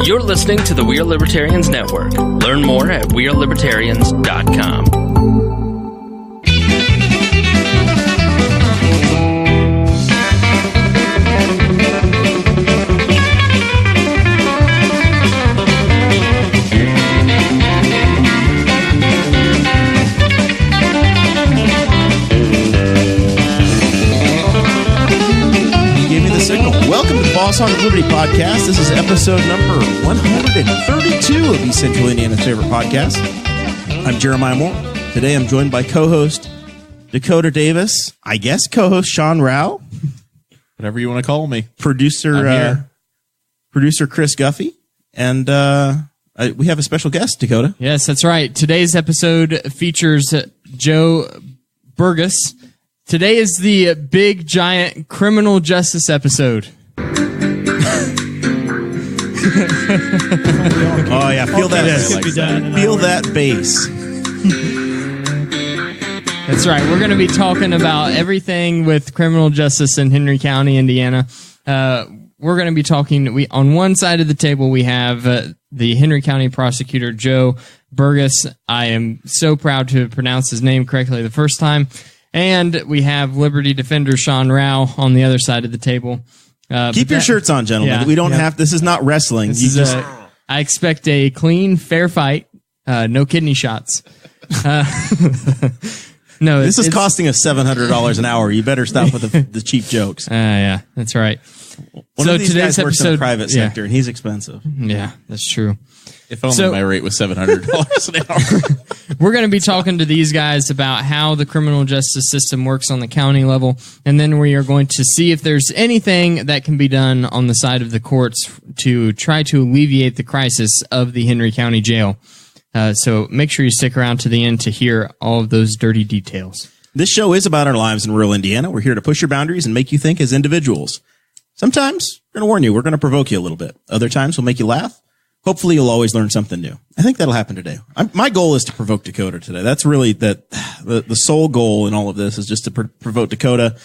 You're listening to the We Are Libertarians Network. Learn more at wearelibertarians.com. Welcome to the Boss Hog of Liberty podcast. This is episode number 132 of East Central Indiana's favorite podcast. I'm Jeremiah Moore. Today I'm joined by co-host Dakota Davis, I guess co-host Sean Rao, whatever you want to call me, producer Chris Guffey, and we have a special guest, Dakota. Yes, that's right. Today's episode features Joe Bergacs. Today is the big, giant criminal justice episode. Oh yeah, feel that bass. That's right. We're going to be talking about everything with criminal justice in Henry County, Indiana. We're going to be talking. On one side of the table, we have the Henry County prosecutor Joe Bergacs. I am so proud to pronounce his name correctly the first time. And we have Liberty Defender Sean Rao on the other side of the table. Keep your shirts on, gentlemen. Yeah, we don't have. This is not wrestling. I expect a clean, fair fight. No kidney shots. No, this is costing us $700 an hour. You better stop with the cheap jokes. Yeah, that's right. One of these guys works in the private sector, and he's expensive. Yeah, that's true. If only my rate was $700 an hour. We're going to be talking to these guys about how the criminal justice system works on the county level, and then we are going to see if there's anything that can be done on the side of the courts to try to alleviate the crisis of the Henry County Jail. So make sure you stick around to the end to hear all of those dirty details. This show is about our lives in rural Indiana. We're here to push your boundaries and make you think as individuals. Sometimes we're going to warn you. We're going to provoke you a little bit. Other times we'll make you laugh. Hopefully, you'll always learn something new. I think that'll happen today. My goal is to provoke Dakota today. That's really the sole goal in all of this is just to provoke Dakota,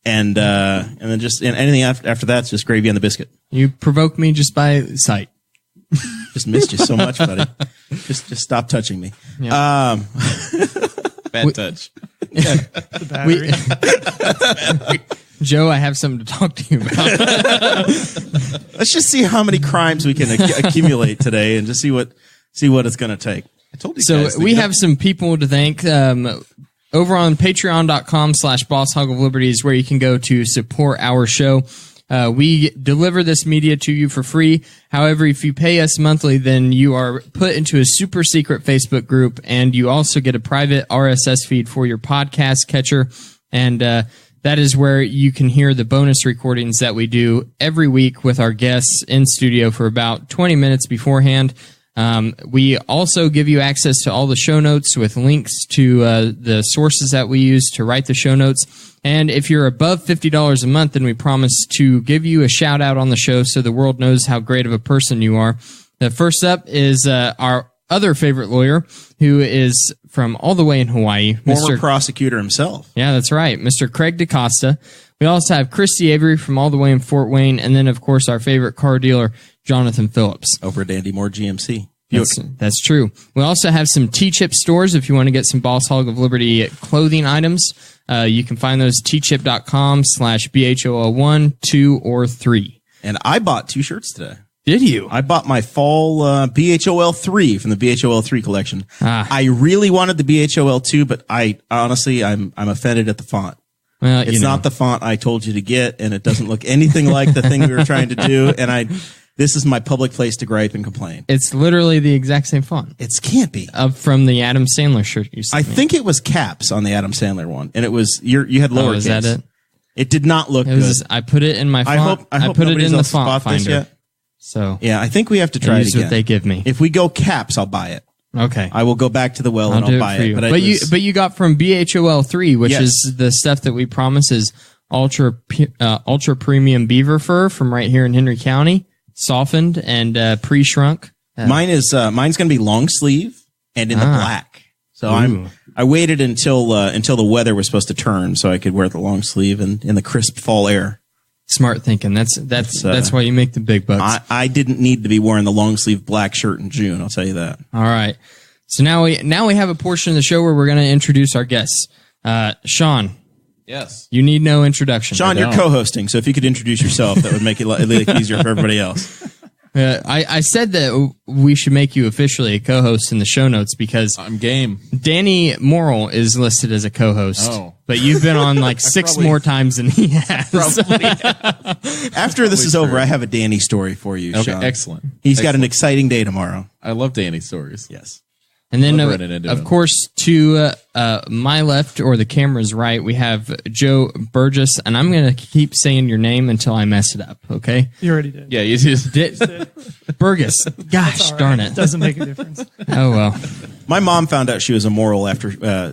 and then just anything after that's just gravy on the biscuit. You provoke me just by sight. Just missed you so much, buddy. Just stop touching me. Yeah. Bad touch. Joe, I have something to talk to you about. Let's just see how many crimes we can accumulate today, and just see what it's going to take. I told you. So we have some people to thank. Over on patreon.com/Boss Hog of Liberty is where you can go to support our show. We deliver this media to you for free. However, if you pay us monthly, then you are put into a super secret Facebook group, and you also get a private RSS feed for your podcast catcher. And that is where you can hear the bonus recordings that we do every week with our guests in studio for about 20 minutes beforehand. We also give you access to all the show notes with links to the sources that we use to write the show notes. And if you're above $50 a month, then we promise to give you a shout out on the show so the world knows how great of a person you are. The first up is our other favorite lawyer, who is from all the way in Hawaii. Former prosecutor himself. Yeah, that's right. Mr. Craig DaCosta. We also have Christy Avery from all the way in Fort Wayne. And then, of course, our favorite car dealer, Jonathan Phillips. Over at Andy Moore GMC. That's true. We also have some T-Chip stores if you want to get some Boss Hog of Liberty clothing items. You can find those tchip.com/BHOL1, 2, or 3. And I bought 2 shirts today. Did you? I bought my fall BHOL 3 from the BHOL 3 collection. I really wanted the BHOL 2, but I'm offended at the font. Well, it's not the font I told you to get, and it doesn't look anything like the thing we were trying to do. And this is my public place to gripe and complain. It's literally the exact same font. It can't be. From the Adam Sandler shirt you sent me. I think it was caps on the Adam Sandler one, and it was you had lowercase. Is that it? It did not look good. I put it in my font. I put it in the font finder. So yeah, I think we have to try it again. What they give me. If we go caps, I'll buy it. Okay. I will go back to the well and I'll buy it. But you got from BHOL 3, which is the stuff that we promise is ultra premium beaver fur from right here in Henry County, softened and pre-shrunk. Mine's going to be long sleeve and in the black. So I waited until the weather was supposed to turn so I could wear the long sleeve and in the crisp fall air. Smart thinking. That's why you make the big bucks. I didn't need to be wearing the long sleeve black shirt in June. I'll tell you that. All right. So now we have a portion of the show where we're going to introduce our guests. Sean. Yes. You need no introduction. Sean, you're co-hosting, so if you could introduce yourself, that would make it easier for everybody else. I said that we should make you officially a co-host in the show notes because I'm game. Danny Morrell is listed as a co-host. Oh. But you've been on like six more times than he has. After this is over, I have a Danny story for you, Okay, Sean. excellent. He's got an exciting day tomorrow. I love Danny stories. Yes. And then, Love running into of him. course, to my left or the camera's right, we have Joe Burgess, and I'm going to keep saying your name until I mess it up, okay? You already did. Yeah, you just Burgess. Gosh, All darn right. it. Doesn't make a difference. Oh, well. My mom found out she was a Morrell after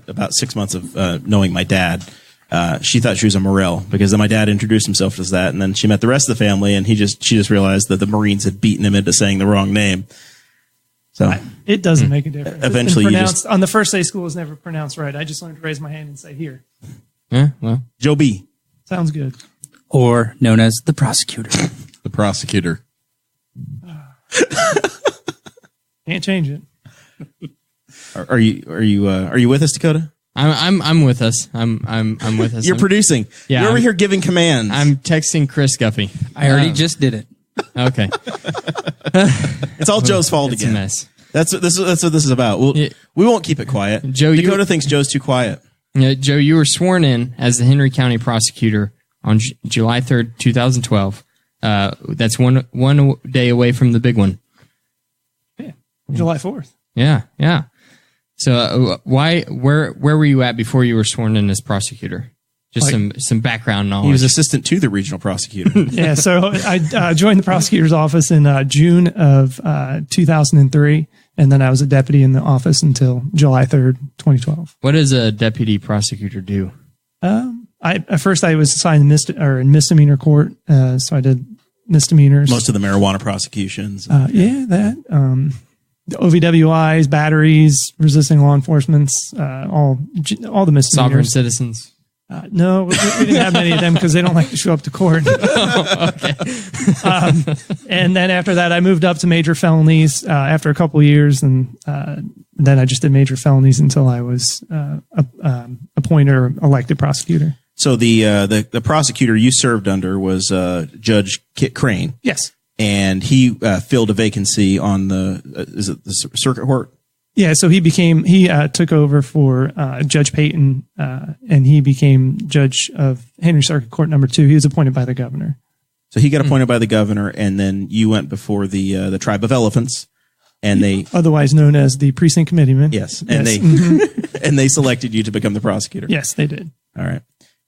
about 6 months of knowing my dad. She thought she was a Morrell because then my dad introduced himself as that, and then she met the rest of the family, and she just realized that the Marines had beaten him into saying the wrong name. So It doesn't make a difference. It's Eventually been you pronounced, on the first day school was never pronounced right. I just learned to raise my hand and say here. Yeah, well. Joe B. Sounds good. Or known as the prosecutor. the prosecutor. Can't change it. Are you with us, Dakota? I'm with us. I'm with us. You're I'm, producing. Yeah, You're over I'm- here giving commands. I'm texting Chris Guffey. I already just did it. Okay. It's all Joe's fault It's again. a mess. That's what this is about. We won't keep it quiet. Joe, you- Dakota thinks Joe's too quiet. Joe, you were sworn in as the Henry County prosecutor on July 3rd, 2012. That's one day away from the big one. July 4th. Yeah, yeah. So where were you at before you were sworn in as prosecutor? Just some background knowledge. He was assistant to the regional prosecutor. Yeah, so I joined the prosecutor's office in June of 2003, and then I was a deputy in the office until July 3rd, 2012. What does a deputy prosecutor do? At first I was assigned in misdemeanor court, so I did misdemeanors. Most of the marijuana prosecutions. The OVWIs, batteries, resisting law enforcements, all the misdemeanors. Sovereign citizens. No, we didn't have many of them because they don't like to show up to court. And then after that, I moved up to major felonies after a couple of years, and then I just did major felonies until I was appointed or elected prosecutor. So the prosecutor you served under was Judge Kit Crane. Yes. And he filled a vacancy on is it the circuit court? Yeah, so he took over for Judge Payton, and he became judge of Henry Circuit Court number 2. He was appointed by the governor. So he got appointed by the governor, and then you went before the tribe of elephants, and they Otherwise known as the precinct committeeman. yes, and Yes. and they selected you to become the prosecutor. Yes, they did. All right.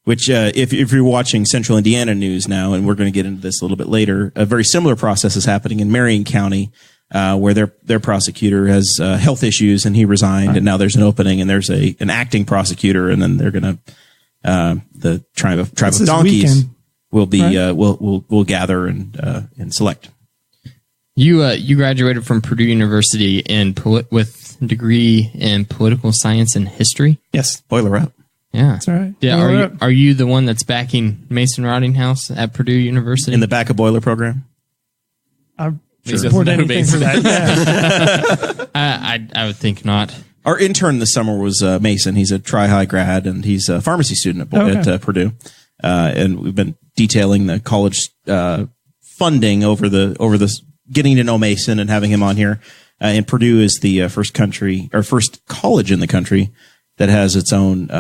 Which, if you're watching Central Indiana news now, and we're going to get into this a little bit later, a very similar process is happening in Marion County, where their prosecutor has health issues and he resigned, and now there's an opening, and there's an acting prosecutor, and then they're going to the tribe of this donkeys weekend, will be right? will gather and select. You graduated from Purdue University with a degree in political science and history. Yes, Boiler up. Yeah, that's right. Yeah, are you the one that's backing Mason Rottinghouse at Purdue University In the back of boiler program. I He support doesn't know anything for Mason. that. Yeah. I would think not. Our intern this summer was Mason. He's a Tri-High grad, and he's a pharmacy student at Purdue. And we've been detailing the college funding over this, getting to know Mason and having him on here. And Purdue is the first college in the country that has its own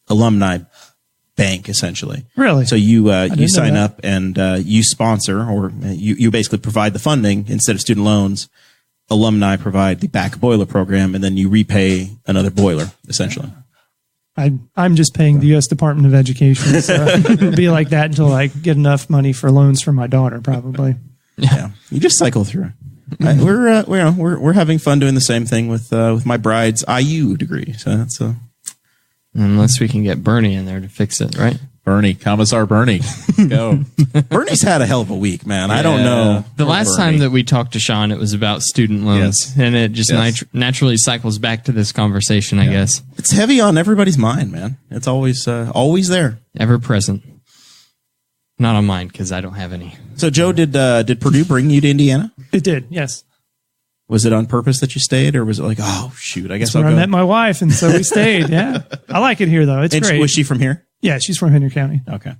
alumni bank, essentially. Really? So you know sign that. up and you sponsor, or you basically provide the funding instead of student loans. Alumni provide the back boiler program, and then you repay another boiler, essentially. I'm just paying the U.S. Department of Education. So it'll be like that until I get enough money for loans for my daughter, probably. Yeah, you just cycle through. We're having fun doing the same thing with my bride's IU degree. So that's Unless we can get Bernie in there to fix it, right? Bernie, Commissar Bernie. Go. Bernie's had a hell of a week, man. I don't know. The last time that we talked to Sean, it was about student loans, and it just naturally cycles back to this conversation, I guess. It's heavy on everybody's mind, man. It's always there. Ever present. Not on mine because I don't have any. So, Joe, did Purdue bring you to Indiana? It did, yes. Was it on purpose that you stayed, or was it like, oh shoot, I guess That's I'll where go? I met my wife, and so we stayed. Yeah, I like it here though. It's And great. was she from here? Yeah, she's from Henry County. Okay.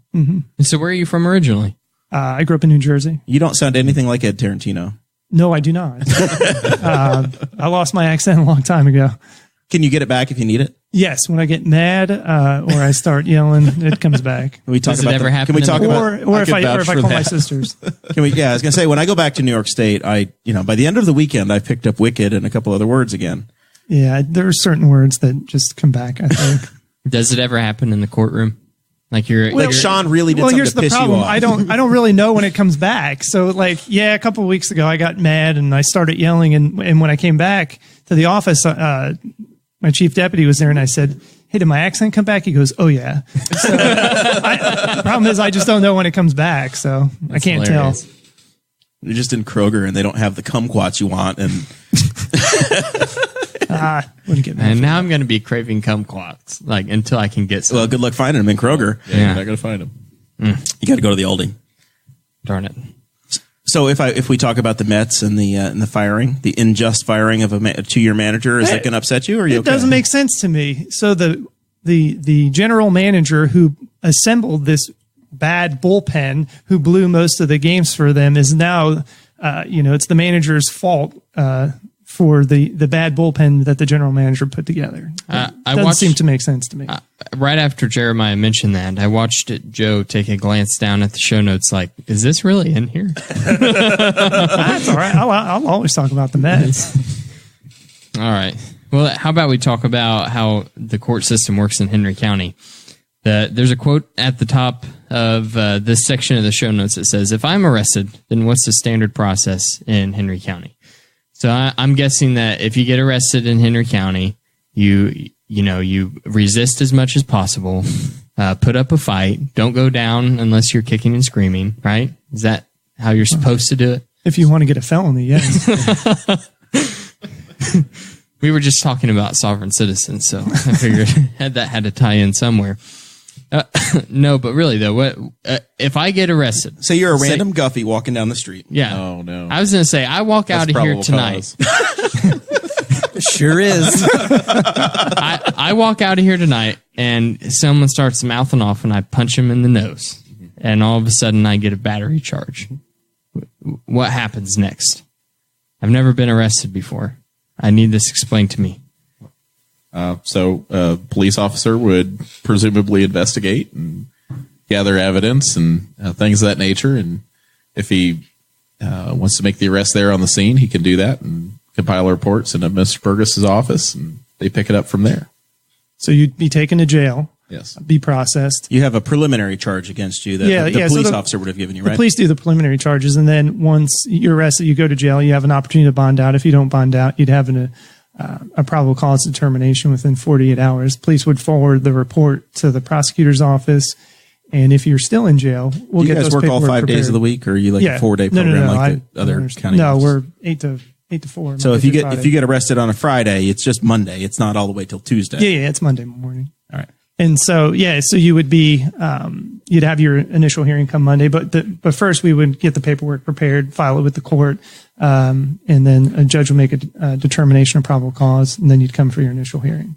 So where are you from originally? I grew up in New Jersey. You don't sound anything like Ed Tarantino. No, I do not. I lost my accent a long time ago. Can you get it back if you need it? Yes, when I get mad or I start yelling, it comes back. Can we talk Does it about ever the- happen Can we in talk the- about? Or if could I vouch for call my that. sisters. Can we? Yeah, I was gonna say when I go back to New York State, by the end of the weekend, I picked up Wicked and a couple other words again. Yeah, there are certain words that just come back, I think. Does it ever happen in the courtroom? Like Like Sean really did something here's to the piss problem. you off. I don't really know when it comes back. So a couple of weeks ago I got mad and I started yelling and when I came back to the office, my chief deputy was there and I said, "Hey, did my accent come back?" He goes, "Oh yeah." So the problem is I just don't know when it comes back, so I can't hilarious. You're just in Kroger and they don't have the kumquats you want, and tell. Wouldn't get mad. And now I'm going to be craving kumquats, like until I can get some. well, good luck finding them in Kroger. Yeah, Yeah. you're not going to find him. You got to go to the Oldie. Darn it. So if we talk about the Mets and the firing, the unjust firing of a 2-year manager, is that going to upset you? Or are you It okay? doesn't make sense to me. So the general manager who assembled this bad bullpen, who blew most of the games for them, is now, it's the manager's fault for the bad bullpen that the general manager put together. I Doesn't watched- seem to make sense to me. Right after Jeremiah mentioned that, I watched Joe take a glance down at the show notes like, is this really in here? That's all right. I'll always talk about the Mets. All right. Well, how about we talk about how the court system works in Henry County? There's a quote at the top of this section of the show notes that says, "If I'm arrested, then what's the standard process in Henry County?" So I'm guessing that if you get arrested in Henry County, you resist as much as possible, put up a fight, don't go down unless you're kicking and screaming, right? Is that how you're supposed to do it? If you want to get a felony, yes. We were just talking about sovereign citizens, so I figured that had to tie in somewhere. No, but really though, what if I get arrested? Say you're a random Guffey walking down the street. Yeah. Oh, no. I was going to say, I walk out of here Probable tonight. cause. Sure is. I walk out of here tonight and someone starts mouthing off and I punch him in the nose. And all of a sudden I get a battery charge. What happens next? I've never been arrested before. I need this explained to me. So a police officer would presumably investigate and gather evidence and things of that nature. And if he wants to make the arrest there on the scene, he can do that and compile a report, send it to Mr. Bergacs' office, and they pick it up from there. So you'd be taken to jail, Yes. be processed. You have a preliminary charge against you that the so police officer would have given you, The right? police do the preliminary charges, and then once you're arrested, you go to jail. You have an opportunity to bond out. If you don't bond out, you'd have a probable cause determination within 48 hours. Police would forward the report to the prosecutor's office, and if you're still in jail, we'll Do you get guys those work all paperwork 5 days prepared. of the week, or are you like a 4-day No, program like I the other understand. county? No, units? we're 8 to 4. So if Monday you through get Friday. arrested on a Friday, it's just Monday. It's not all the way till Tuesday. yeah, it's Monday morning. All right. And so, so you would be, you'd have your initial hearing come Monday, but first we would get the paperwork prepared, file it with the court, and then a judge would make a determination of probable cause, and then you'd come for your initial hearing.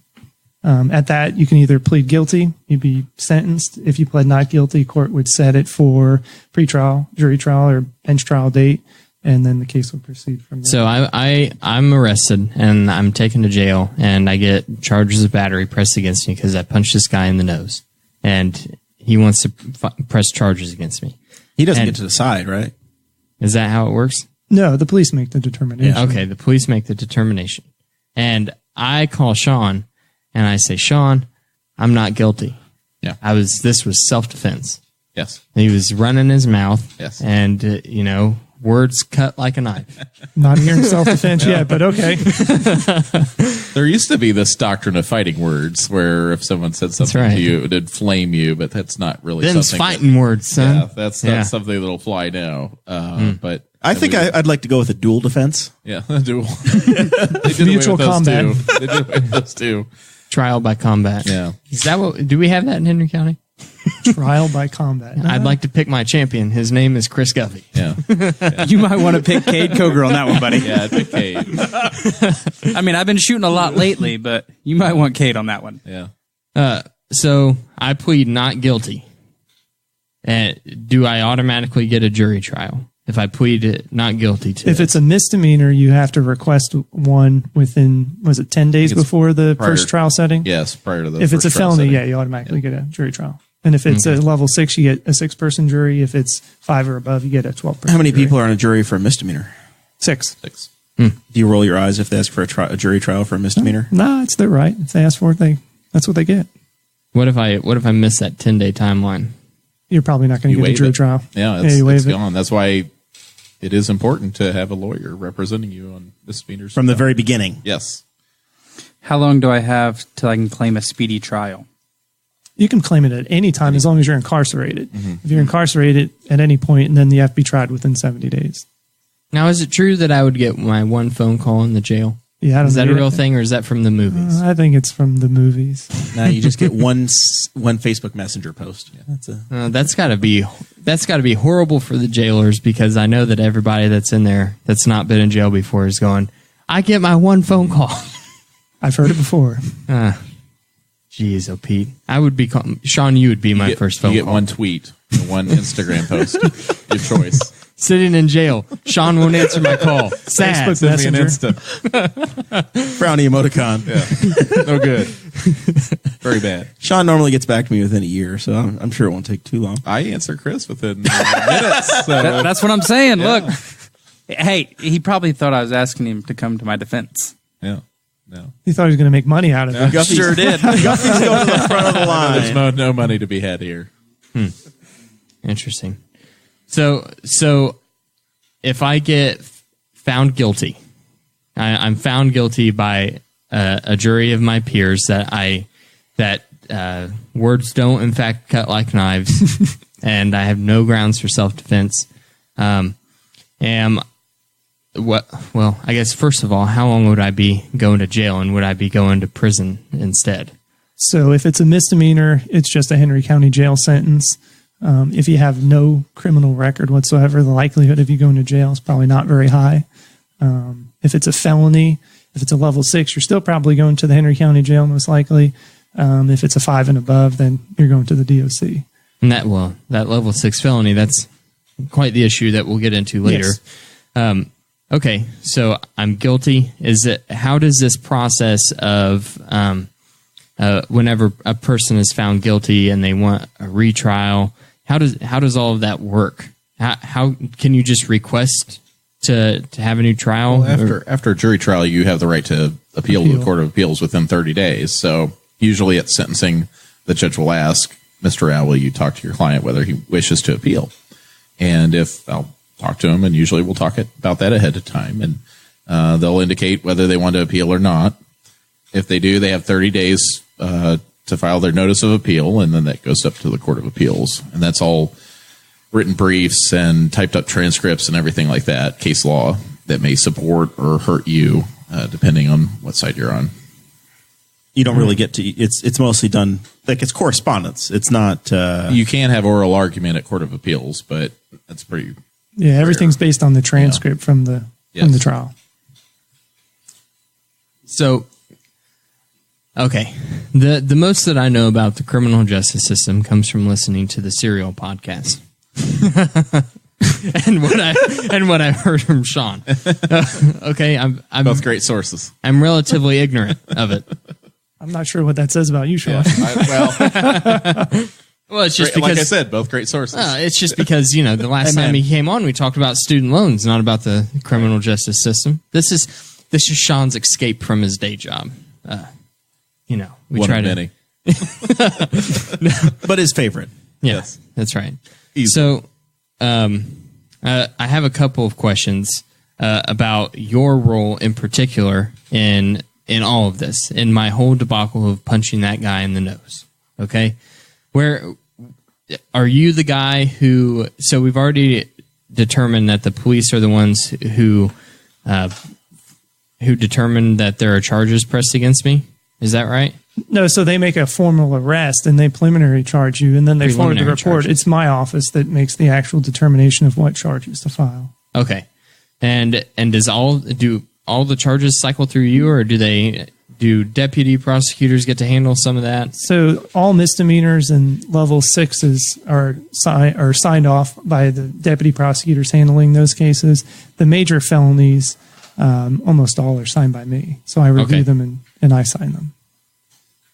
At that, you can either plead guilty, you'd be sentenced. If you pled not guilty, court would set it for pretrial, jury trial, or bench trial date, and then the case would proceed from there. So I'm arrested and I'm taken to jail and I get charges of battery pressed against me because I punched this guy in the nose and he wants to press charges against me. He doesn't And- get to decide, right? Is that how it works? No, the police make the determination. Okay, the police make the determination. And I call Sean and I say, "Sean, I'm not guilty. Yeah. This was self-defense." Yes. He was running his mouth Yes. and, words cut like a knife. Not hearing self-defense yet, but okay. There used to be this doctrine of fighting words where if someone said something right. to you, it would flame you, but that's not really Them's something. fighting words, son. Yeah, that's not Yeah. something that'll fly now. But I think I'd like to go with a dual defense. yeah, dual. They did Mutual away with those combat. too. They did away with those too. Trial by combat. Yeah. Is that what? Do we have that in Henry County? Trial by combat. I'd like to pick my champion. His name is Chris Guffey. Yeah. You might want to pick Cade Coger on that one, buddy. Yeah, I'd pick Cade. I mean, I've been shooting a lot lately, but you might want Cade on that one. Yeah. So I plead not guilty. Do I automatically get a jury trial if I plead not guilty to If it? it's a misdemeanor, you have to request one within, was it 10 days before the first trial setting? Yes, prior to the If it's a first trial felony, setting. yeah, you automatically get a jury trial. And if it's a level 6, you get a 6-person jury. If it's 5 or above, you get a 12-person. How many jury. people are on a jury for a misdemeanor? 6. 6. Do you roll your eyes if they ask for a jury trial for a misdemeanor? No, it's their right. If they ask for it, that's what they get. What if I miss that 10-day timeline? You're probably not going to You get a waive jury it. trial. Yeah, you waive it's it. gone. That's why it is important to have a lawyer representing you on misdemeanors. From the very beginning. Yes. How long do I have till I can claim a speedy trial? You can claim it at any time as long as you're incarcerated. If you're incarcerated at any point, and then you have to be tried within 70 days. Now, is it true that I would get my one phone call in the jail? Yeah, I don't Is that a know. real thing, or is that from the movies? I think it's from the movies. No, you just get one Facebook Messenger post. Yeah, That's got to be horrible for the jailers, because I know that everybody that's in there that's not been in jail before is going, I get my one phone call. I've heard it before. Jeez, oh Pete, I would be Sean. You would be my first phone You get call. one tweet, and one Instagram post. Your choice. Sitting in jail, Sean won't answer my call. Sad. Facebook Messenger. Frowny emoticon. Yeah. No good. Very bad. Sean normally gets back to me within a year, so I'm sure it won't take too long. I answer Chris within minutes. So. That's what I'm saying. Look, hey, he probably thought I was asking him to come to my defense. Yeah. No. He thought he was going to make money out of it. Guffey's, Sure did. Guffey's going to the front of the There's line. no money to be had here. Interesting. So if I get found guilty, I'm found guilty by a jury of my peers that words don't in fact cut like knives, and I have no grounds for self-defense. Well, I guess first of all, how long would I be going to jail, and would I be going to prison instead? So if it's a misdemeanor, it's just a Henry County jail sentence. If you have no criminal record whatsoever, the likelihood of you going to jail is probably not very high. If it's a felony, if it's a level 6, you're still probably going to the Henry County jail most likely. If it's a 5 and above, then you're going to the DOC. And that level 6 felony, that's quite the issue that we'll get into later. Yes. Okay, so I'm guilty. How does this process of whenever a person is found guilty and they want a retrial, how does all of that work? How can you just request to have a new trial? Well, after a jury trial, you have the right to appeal to the Court of Appeals within 30 days. So usually at sentencing, the judge will ask, Mr. Al, will you talk to your client whether he wishes to appeal? And if I'll talk to him, and usually we'll talk about that ahead of time, and they'll indicate whether they want to appeal or not. If they do, they have 30 days to file their notice of appeal, and then that goes up to the Court of Appeals. And that's all written briefs and typed up transcripts and everything like that, case law that may support or hurt you, depending on what side you're on. You don't really get to. It's mostly done like it's correspondence. It's not. You can have oral argument at Court of Appeals, but that's pretty. Yeah, everything's based on the transcript from the trial. So, okay, the most that I know about the criminal justice system comes from listening to the Serial podcast, and what I've heard from Sean. Okay, I'm Both great sources. I'm relatively ignorant of it. I'm not sure what that says about you, Sean. Well, it's just like because I said, both great sources. it's just because the last time he came on, we talked about student loans, not about the criminal justice system. This is Sean's escape from his day job. We One try of to many. but his favorite. Yeah, Yes. that's right. Easy. So, I have a couple of questions about your role in particular in all of this, in my whole debacle of punching that guy in the nose. Okay, where are you the guy who? So we've already determined that the police are the ones who determined that there are charges pressed against me. Is that right? No, so they make a formal arrest and they preliminary charge you, and then they forward the report. Charges. It's my office that makes the actual determination of what charges to file. Okay. And do all the charges cycle through you, or do deputy prosecutors get to handle some of that? So all misdemeanors and level 6s are signed off by the deputy prosecutors handling those cases. The major felonies, almost all are signed by me. So I review them and I sign them.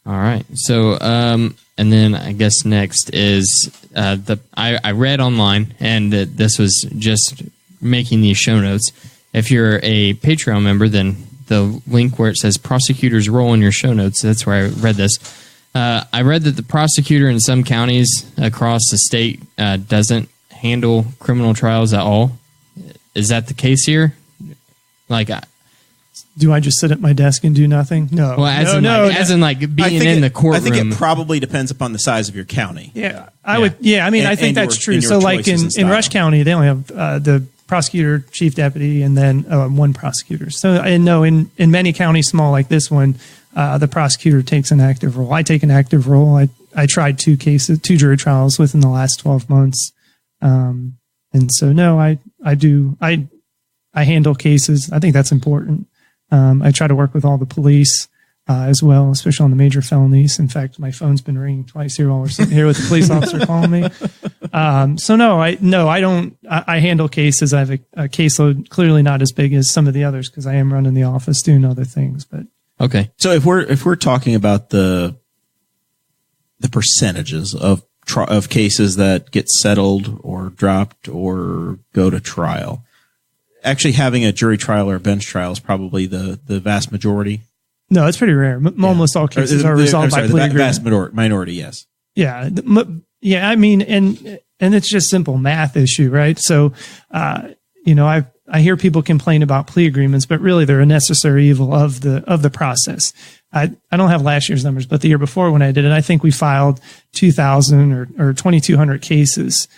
All right. So, and then I guess next is I read online, and this was just making these show notes. If you're a Patreon member, then the link where it says prosecutors role in your show notes, that's where I read this. I read that the prosecutor in some counties across the state doesn't handle criminal trials at all. Is that the case here? Like, do I just sit at my desk and do nothing? No. Well, as in being in the courtroom. I think it probably depends upon the size of your county. Yeah, I think that's true. So, like in Rush County, they only have the prosecutor, chief deputy, and then one prosecutor. So I know in many counties small like this one, the prosecutor takes an active role. I take an active role. I tried 2 jury trials within the last 12 months. And so no, I handle cases. I think that's important. I try to work with all the police as well, especially on the major felonies. In fact, my phone's been ringing twice here while we're sitting here with the police officer calling me. So I don't. I handle cases. I have a caseload, clearly not as big as some of the others because I am running the office doing other things. But okay. So if we're talking about the percentages of cases that get settled or dropped or go to trial, actually having a jury trial or a bench trial is probably the vast majority. No, it's pretty rare. Almost all cases are resolved by plea agreement. Vast minority, yes. Yeah. I mean, and it's just simple math issue, right? So, I hear people complain about plea agreements, but really they're a necessary evil of the process. I don't have last year's numbers, but the year before when I did it, I think we filed 2,000 or 2,200 cases,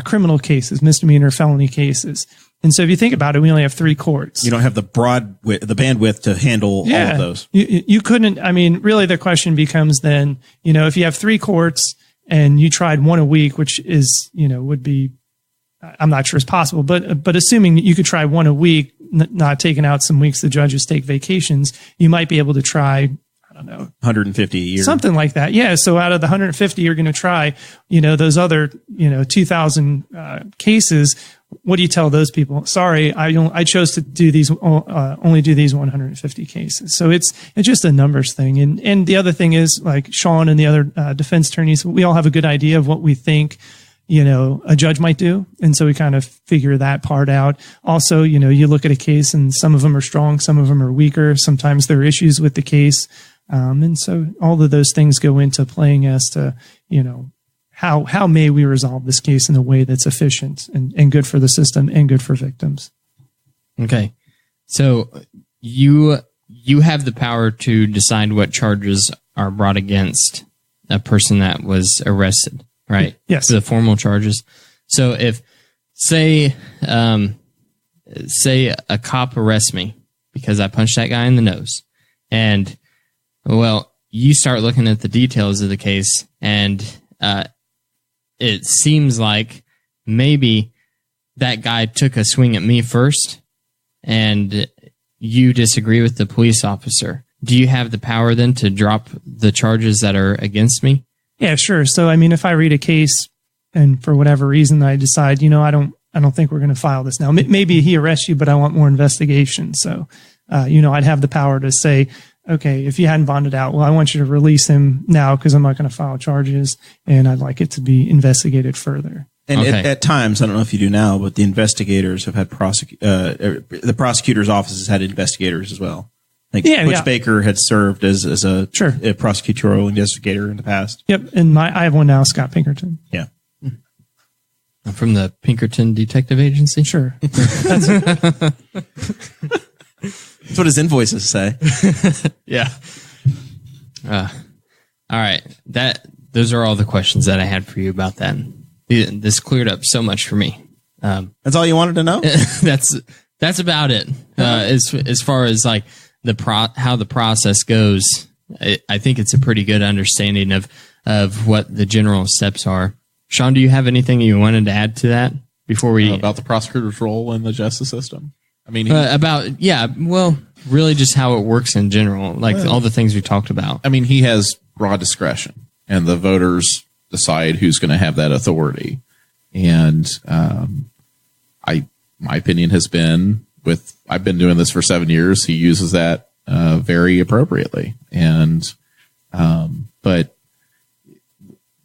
criminal cases, misdemeanor, felony cases. And so if you think about it, we only have 3 courts. You don't have the bandwidth to handle all of those. You couldn't, really the question becomes then, if you have 3 courts and you tried 1 a week, which is, would be, I'm not sure it's possible, but assuming you could try 1 a week, not taking out some weeks the judges take vacations, you might be able to try, I don't know, 150 a year. Something like that. Yeah. So out of the 150, you're going to try, those other, 2,000 cases. What do you tell those people? Sorry, I chose to do these, only do these 150 cases. So it's just a numbers thing. And the other thing is, like Sean and the other defense attorneys, we all have a good idea of what we think, a judge might do. And so we kind of figure that part out. Also, you look at a case and some of them are strong, some of them are weaker. Sometimes there are issues with the case. And so all of those things go into playing as to, how may we resolve this case in a way that's efficient and good for the system and good for victims. Okay. So you have the power to decide what charges are brought against a person that was arrested, right? Yes. The formal charges. So if say a cop arrests me because I punched that guy in the nose, and you start looking at the details of the case, and it seems like maybe that guy took a swing at me first, and you disagree with the police officer. Do you have the power then to drop the charges that are against me? Yeah, sure. So, if I read a case and for whatever reason I decide, I don't think we're going to file this now. Maybe he arrests you, but I want more investigation. So, I'd have the power to say, okay, if you hadn't bonded out, I want you to release him now because I'm not going to file charges, and I'd like it to be investigated further. And at times, I don't know if you do now, but the investigators have had the prosecutor's office has had investigators as well. Butch Baker had served as a prosecutorial investigator in the past. Yep, and I have one now, Scott Pinkerton. Yeah. From the Pinkerton Detective Agency? Sure. That's what his invoices say. Yeah. All right. Those are all the questions that I had for you about that. This cleared up so much for me. That's all you wanted to know? That's about it. As far as like how the process goes I think it's a pretty good understanding of what the general steps are. Sean, do you have anything you wanted to add to that before we about the prosecutor's role in the justice system? I mean, really just how it works in general, like all the things we talked about. I mean, he has broad discretion, and the voters decide who's going to have that authority. And my opinion has been, I've been doing this for 7 years. He uses that very appropriately, and but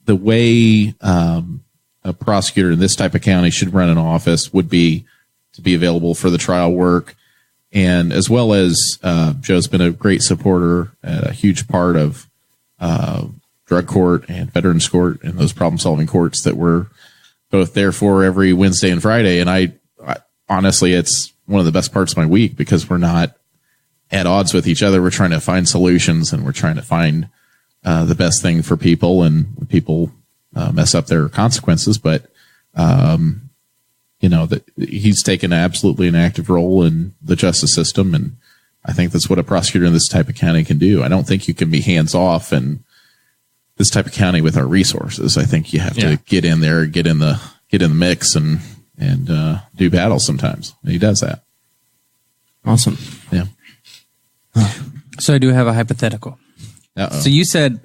the way a prosecutor in this type of county should run an office would be to be available for the trial work. And as well as Joe's been a great supporter, a huge part of drug court and veterans court and those problem-solving courts that we're both there for every Wednesday and Friday. And I honestly, it's one of the best parts of my week because we're not at odds with each other. We're trying to find solutions, and we're trying to find the best thing for people, and when people mess up, their consequences. But that he's taken absolutely an active role in the justice system, and I think that's what a prosecutor in this type of county can do. I don't think you can be hands off in this type of county with our resources. I think you have to get in there, get in the mix, and do battle sometimes. And he does that. Awesome. Yeah. So I do have a hypothetical. Uh-oh. So you said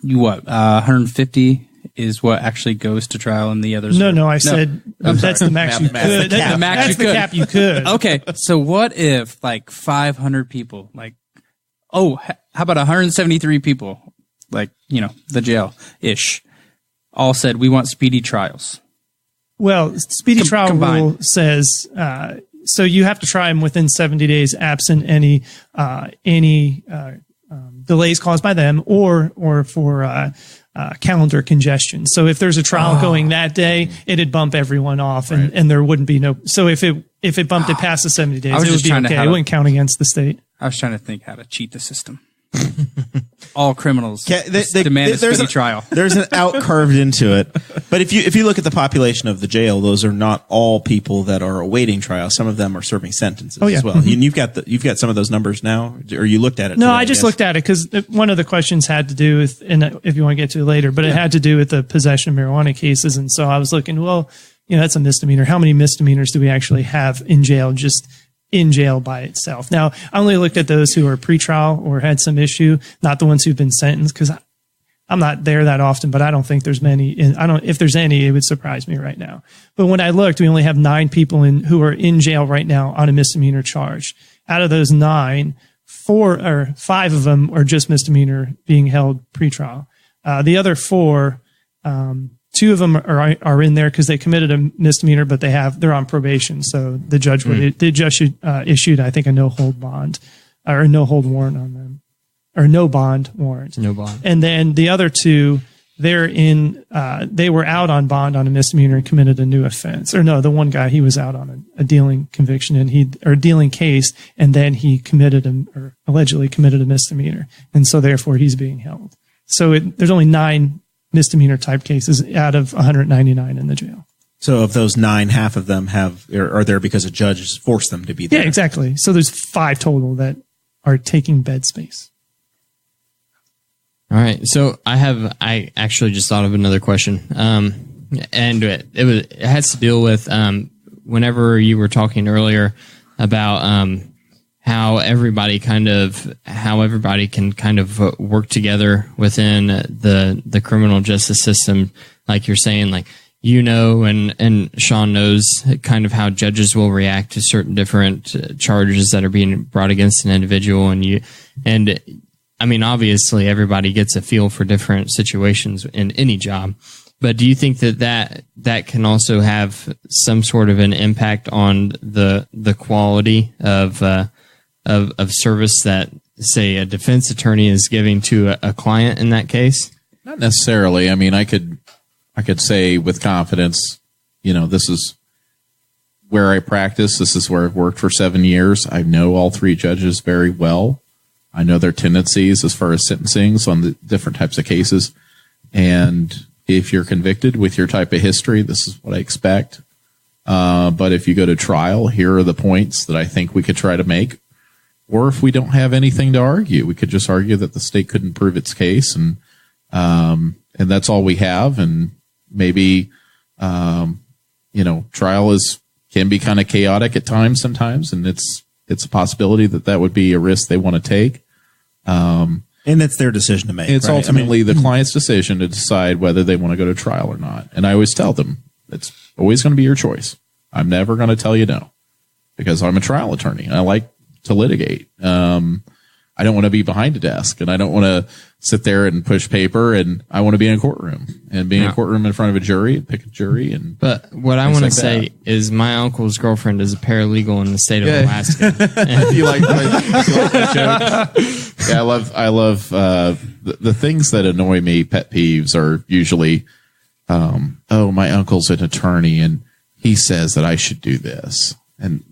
150 is what actually goes to trial, and the others. No, I said that's the max you could. That's the max That's you the could. cap you could. Okay, so what if like 500 people, how about 173 people, the jail-ish, all said we want speedy trials? Well, speedy trial combined. rule says so you have to try them within 70 days, absent any delays caused by them or for calendar congestion. So if there's a trial going that day, it'd bump everyone off, and there wouldn't be no. So if it bumped it past the 70 days, it would be okay. It wouldn't count against the state. I was trying to think how to cheat the system. All criminals demand a speedy trial. There's an out carved into it. But if you look at the population of the jail, those are not all people that are awaiting trial. Some of them are serving sentences as well. Mm-hmm. And you've got some of those numbers now, or you looked at it? No, today, I just looked at it because one of the questions had to do with, and if you want to get to it later, but it had to do with the possession of marijuana cases. And so I was looking, that's a misdemeanor. How many misdemeanors do we actually have in jail, just in jail by itself? Now, I only looked at those who are pretrial or had some issue, not the ones who've been sentenced, because I'm not there that often, but I don't think there's many. If there's any, it would surprise me right now. But when I looked, we only have 9 people who are in jail right now on a misdemeanor charge. Out of those 9, 5 of them are just misdemeanor being held pretrial. The other 4, 2 of them are in there because they committed a misdemeanor, but they're on probation. So the judge issued, I think, a no hold bond or a no hold warrant on them, or no bond warrant. No bond. And then the other 2, they were out on bond on a misdemeanor and committed a new offense. Or no, the one guy, he was out on a dealing conviction or dealing case, and then he allegedly committed a misdemeanor, and so therefore he's being held. So there's only 9 misdemeanor type cases out of 199 in the jail. So of those 9, half of them are there because a judge has forced them to be there. Yeah, exactly. So there's 5 total that are taking bed space. All right. So I actually just thought of another question. And it has to deal with, whenever you were talking earlier about, how everybody can kind of work together within the criminal justice system. Like you're saying, and Sean knows kind of how judges will react to certain different charges that are being brought against an individual. And I mean, obviously everybody gets a feel for different situations in any job, but do you think that can also have some sort of an impact on the quality of service that, say, a defense attorney is giving to a client in that case? Not necessarily. I mean, I could say with confidence, this is where I practice. This is where I've worked for 7 years. I know all 3 judges very well. I know their tendencies as far as sentencings on the different types of cases. And if you're convicted with your type of history, this is what I expect. But if you go to trial, here are the points that I think we could try to make. or if we don't have anything to argue, we could just argue that the state couldn't prove its case, and that's all we have. And maybe, trial can be kind of chaotic at times sometimes, and it's a possibility that would be a risk they want to take. And it's their decision to make. It's right? ultimately the client's decision to decide whether they want to go to trial or not. And I always tell them, it's always going to be your choice. I'm never going to tell you no, because I'm a trial attorney and I like to litigate. I don't want to be behind a desk, and I don't want to sit there and push paper, and I want to be in a courtroom and be in a courtroom in front of a jury and pick a jury. But what I want to say is my uncle's girlfriend is a paralegal in the state of Alaska. You like that joke? Yeah, I love the things that annoy me. Pet peeves are usually, my uncle's an attorney and he says that I should do this, and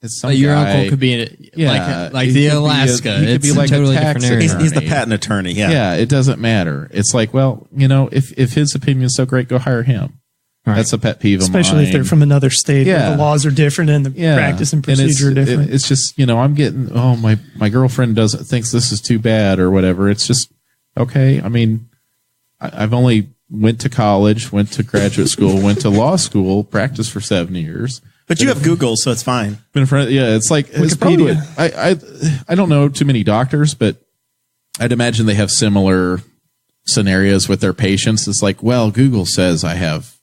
it's some your guy, uncle could be like the Alaska. He could be like totally a tax different area. attorney. He's the patent attorney. Yeah. Yeah, it doesn't matter. It's like, well, if his opinion is so great, go hire him. Right. That's a pet peeve of Especially mine. if they're from another state where the laws are different and the practice and procedure are different. It's just, I'm getting, my girlfriend thinks this is too bad or whatever. It's just, okay. I mean, I've only went to college, went to graduate school, went to law school, practiced for 7 years. But you have Google, so it's fine. It's like, it's probably, I don't know too many doctors, but I'd imagine they have similar scenarios with their patients. It's like, well, Google says I have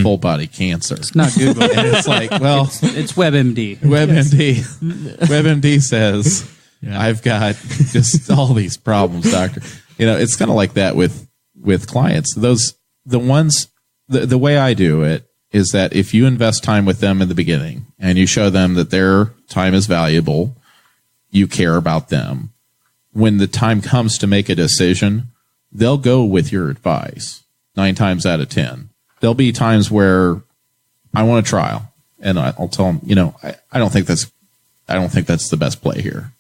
full body cancer. It's not Google. And it's like, well, it's WebMD. WebMD says I've got just all these problems, doctor. It's kind of like that with clients. The way I do it is that if you invest time with them in the beginning and you show them that their time is valuable, you care about them, when the time comes to make a decision, they'll go with your advice 9 times out of 10. There'll be times where I want a trial, and I'll tell them, I don't think that's the best play here.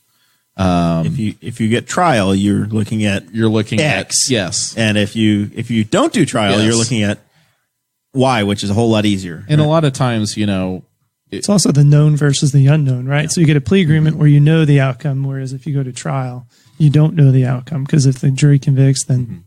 If you get trial, you're looking at X. Yes. And if you don't do trial, you're looking at Y, which is a whole lot easier. And a lot of times, it's also the known versus the unknown, right? Yeah. So you get a plea agreement where you know the outcome, whereas if you go to trial, you don't know the outcome, because if the jury convicts, then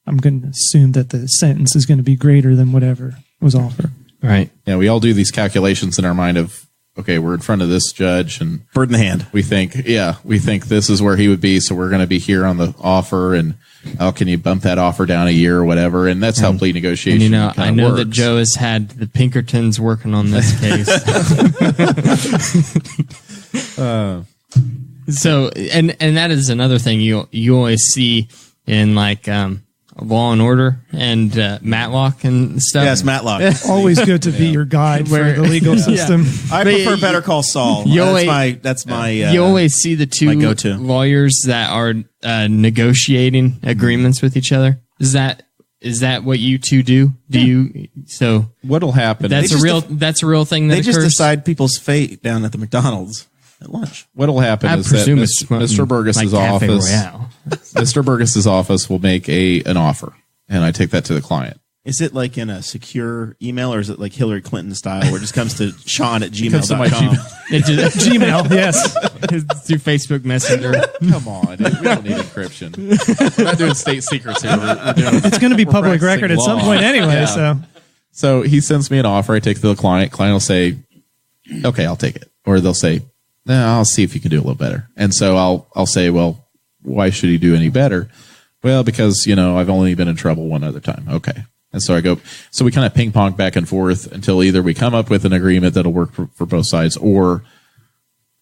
I'm going to assume that the sentence is going to be greater than whatever was offered. Right. Yeah, we all do these calculations in our mind of, okay, we're in front of this judge and bird in the hand. We think this is where he would be, so we're going to be here on the offer, and how can you bump that offer down a year or whatever? And that's how plea negotiation I know works. that Joe has had the Pinkertons working on this case. So, and that is another thing you always see in like Law and Order and Matlock and stuff. Yes, Matlock. Always good to be your guide for the legal system. I prefer Better Call Saul. That's my. You always see the two lawyers that are negotiating agreements with each other. Is that what you two do? Do you? So what'll happen? That's a real thing. They just decide people's fate down at the McDonald's at lunch. What'll happen is that Mr. Burgess's office. Mr. Burgess's office will make an offer, and I take that to the client. Is it like in a secure email, or is it like Hillary Clinton style, where it just comes to Sean at gmail.com? Gmail, yes. Through Facebook Messenger. Come on, we don't need encryption. We're not doing state secrets here. It's going to be public record at some point anyway. So he sends me an offer. I take it to the client. Client will say, "Okay, I'll take it," or they'll say, "No, I'll see if you can do a little better." And so I'll say, "Well, why should he do any better?" Well, because I've only been in trouble one other time. Okay. And so we kind of ping pong back and forth until either we come up with an agreement that'll work for both sides, or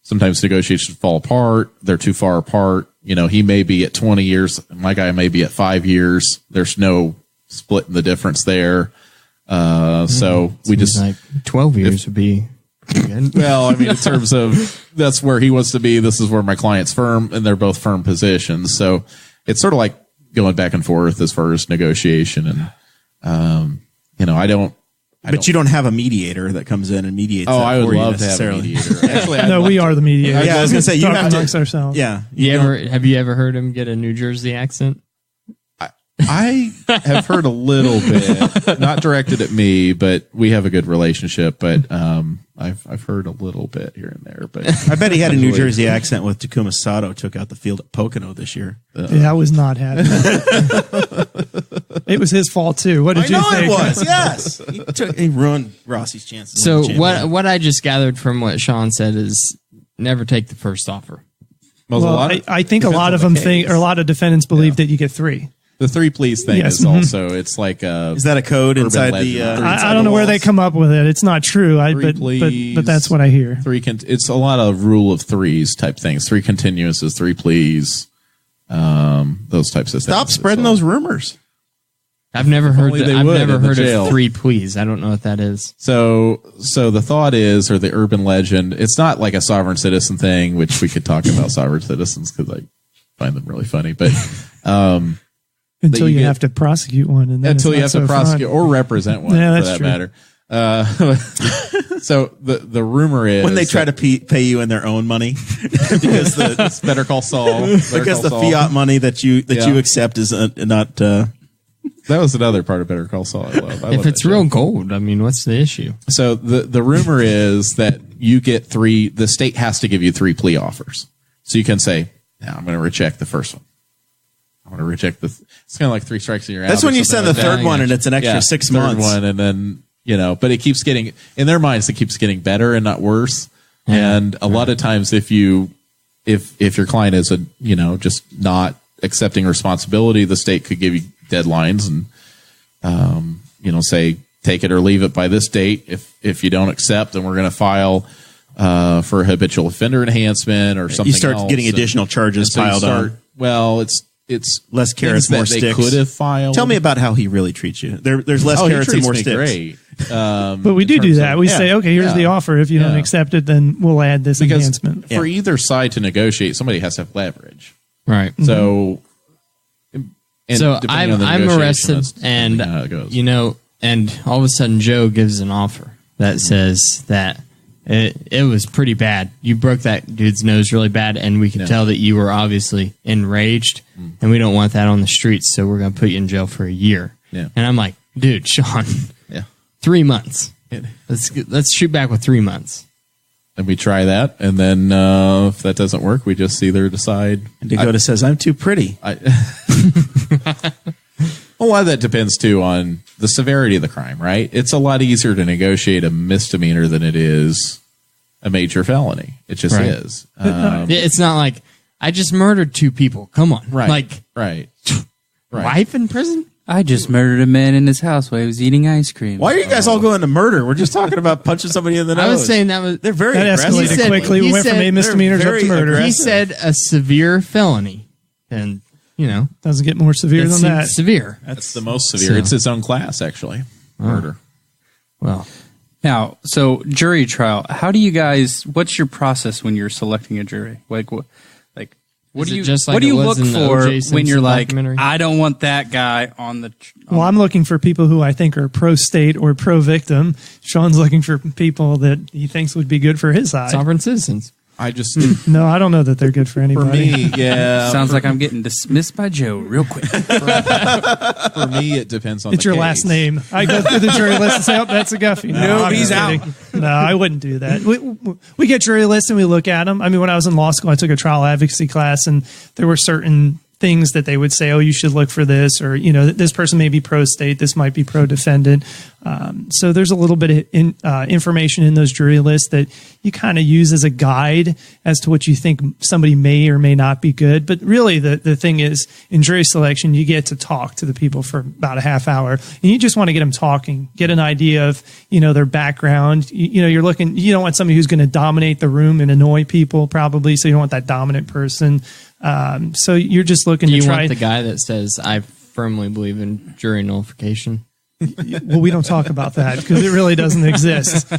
sometimes negotiations fall apart. They're too far apart. He may be at 20 years. My guy may be at 5 years. There's no split in the difference there. So we just like 12 years would be good. Well, I mean, in terms of that's where he wants to be. This is where my client's firm, and they're both firm positions. So it's sort of like going back and forth as far as negotiation. And, But you don't have a mediator that comes in and mediates. Oh, I would love to have a mediator. Actually, no, we are the mediator. Yeah, I was going to say, you have amongst ourselves. Yeah. Have you ever heard him get a New Jersey accent? I have heard a little bit, not directed at me, but we have a good relationship. But I've heard a little bit here and there. But I bet he had a New Jersey accent with Takuma Sato took out the field at Pocono this year. Yeah, I was not happy. It was his fault too. What did you think? It was. Yes, he ruined Rossi's chances. So what I just gathered from what Sean said is never take the first offer. Well, I think a lot of them think, or a lot of defendants believe that you get 3. The 3 pleas thing is also, it's like is that a code inside the? I don't know where they come up with it. It's not true. But that's what I hear. It's a lot of rule of 3s type things. 3 continuances, 3 pleas, those types of things. Stop spreading those rumors. I've never heard. I've never heard jail. of 3 pleas. I don't know what that is. So the thought is, or the urban legend, it's not like a sovereign citizen thing, which we could talk about sovereign citizens because I find them really funny, but. Until you have to prosecute one, and then until you have to prosecute or represent one, yeah, for that true. matter. So the rumor is when they try to pay you in their own money because it's Better Call Saul because the fiat money that you accept is not. That was another part of Better Call Saul. I love. If it's real gold, I mean, what's the issue? So the rumor is that you get 3. The state has to give you 3 plea offers, so you can say, "No, I'm going to reject the first one. I want to reject the." It's kind of like 3 strikes and you're out. That's when you send the third one, and it's an extra 6 months. Third one, and then but it keeps getting in their minds. It keeps getting better and not worse. And a lot of times, if your client is just not accepting responsibility, the state could give you deadlines and say take it or leave it by this date. If you don't accept, then we're going to file for a habitual offender enhancement or something. You start getting additional charges piled on. Well, it's less carrots, more sticks. They could have filed. Tell me about how he really treats you. There's less carrots and more sticks. Great. But we do that. We say, okay, here's the offer. If you don't accept it, then we'll add this enhancement. For either side to negotiate, somebody has to have leverage. Right. So, I'm arrested, and and all of a sudden Joe gives an offer that says that it was pretty bad. You broke that dude's nose really bad, and we could tell that you were obviously enraged, and we don't want that on the streets, so we're going to put you in jail for a year. Yeah. And I'm like, dude, Sean, 3 months. Let's shoot back with 3 months. And we try that, and then if that doesn't work, we just either decide. And Dakota says, "I'm too pretty." Well, a lot of that depends too on the severity of the crime, right? It's a lot easier to negotiate a misdemeanor than it is a major felony. It just is. It's not like I just murdered 2 people. Come on, right. Life in prison. I just murdered a man in his house while he was eating ice cream. Why are you guys all going to murder? We're just talking about punching somebody in the nose. I was saying they're very that aggressive. escalated quickly. We went from a misdemeanor up to murder. He said a severe felony, and doesn't get more severe than that. Severe. That's the most severe. It's its own class, actually. Murder. Well, now, so jury trial. How do you guys? What's your process when you're selecting a jury? What do you look for when you're like, I don't want that guy on the? Well, I'm looking for people who I think are pro-state or pro-victim. Sean's looking for people that he thinks would be good for his side. Sovereign citizens. I just no, I don't know that they're good for anybody. For me, sounds like I'm getting dismissed by Joe real quick. For me, it depends on. It's your last name. I go through the jury list and say, "Oh, that's a Guffey." No, he's out. No, I wouldn't do that. We get jury lists and we look at them. I mean, when I was in law school, I took a trial advocacy class, and there were certain things that they would say, "Oh, you should look for this," or this person may be pro-state, this might be pro-defendant. So there's a little bit of information in those jury lists that you kind of use as a guide as to what you think somebody may or may not be good. But really, the thing is, in jury selection, you get to talk to the people for about a half hour, and you just want to get them talking, get an idea of their background. You're looking. You don't want somebody who's going to dominate the room and annoy people, probably. So you don't want that dominant person. So you're just looking to try. Do you want the guy that says, "I firmly believe in jury nullification"? Well, we don't talk about that because it really doesn't exist. We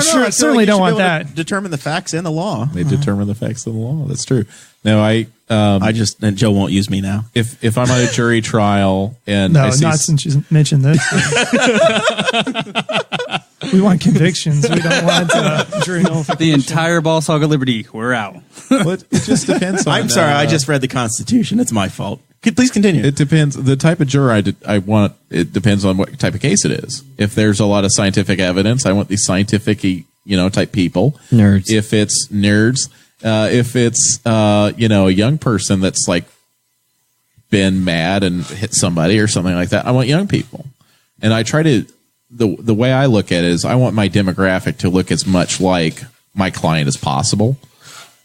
certainly don't want that. Determine the facts and the law. They determine the facts of the law. That's true. No, and Joe won't use me now. If I'm on a jury trial and not since you mentioned this. We want convictions. We don't want jury nullification. The entire Boss Hog of Liberty, we're out. Well, it just depends on. I'm sorry, I just read the Constitution. It's my fault. Please continue. It depends. The type of juror I want, it depends on what type of case it is. If there's a lot of scientific evidence, I want these scientific, type people. Nerds. If it's nerds, if it's, a young person that's like been mad and hit somebody or something like that, I want young people. And I try to, the way I look at it is I want my demographic to look as much like my client as possible.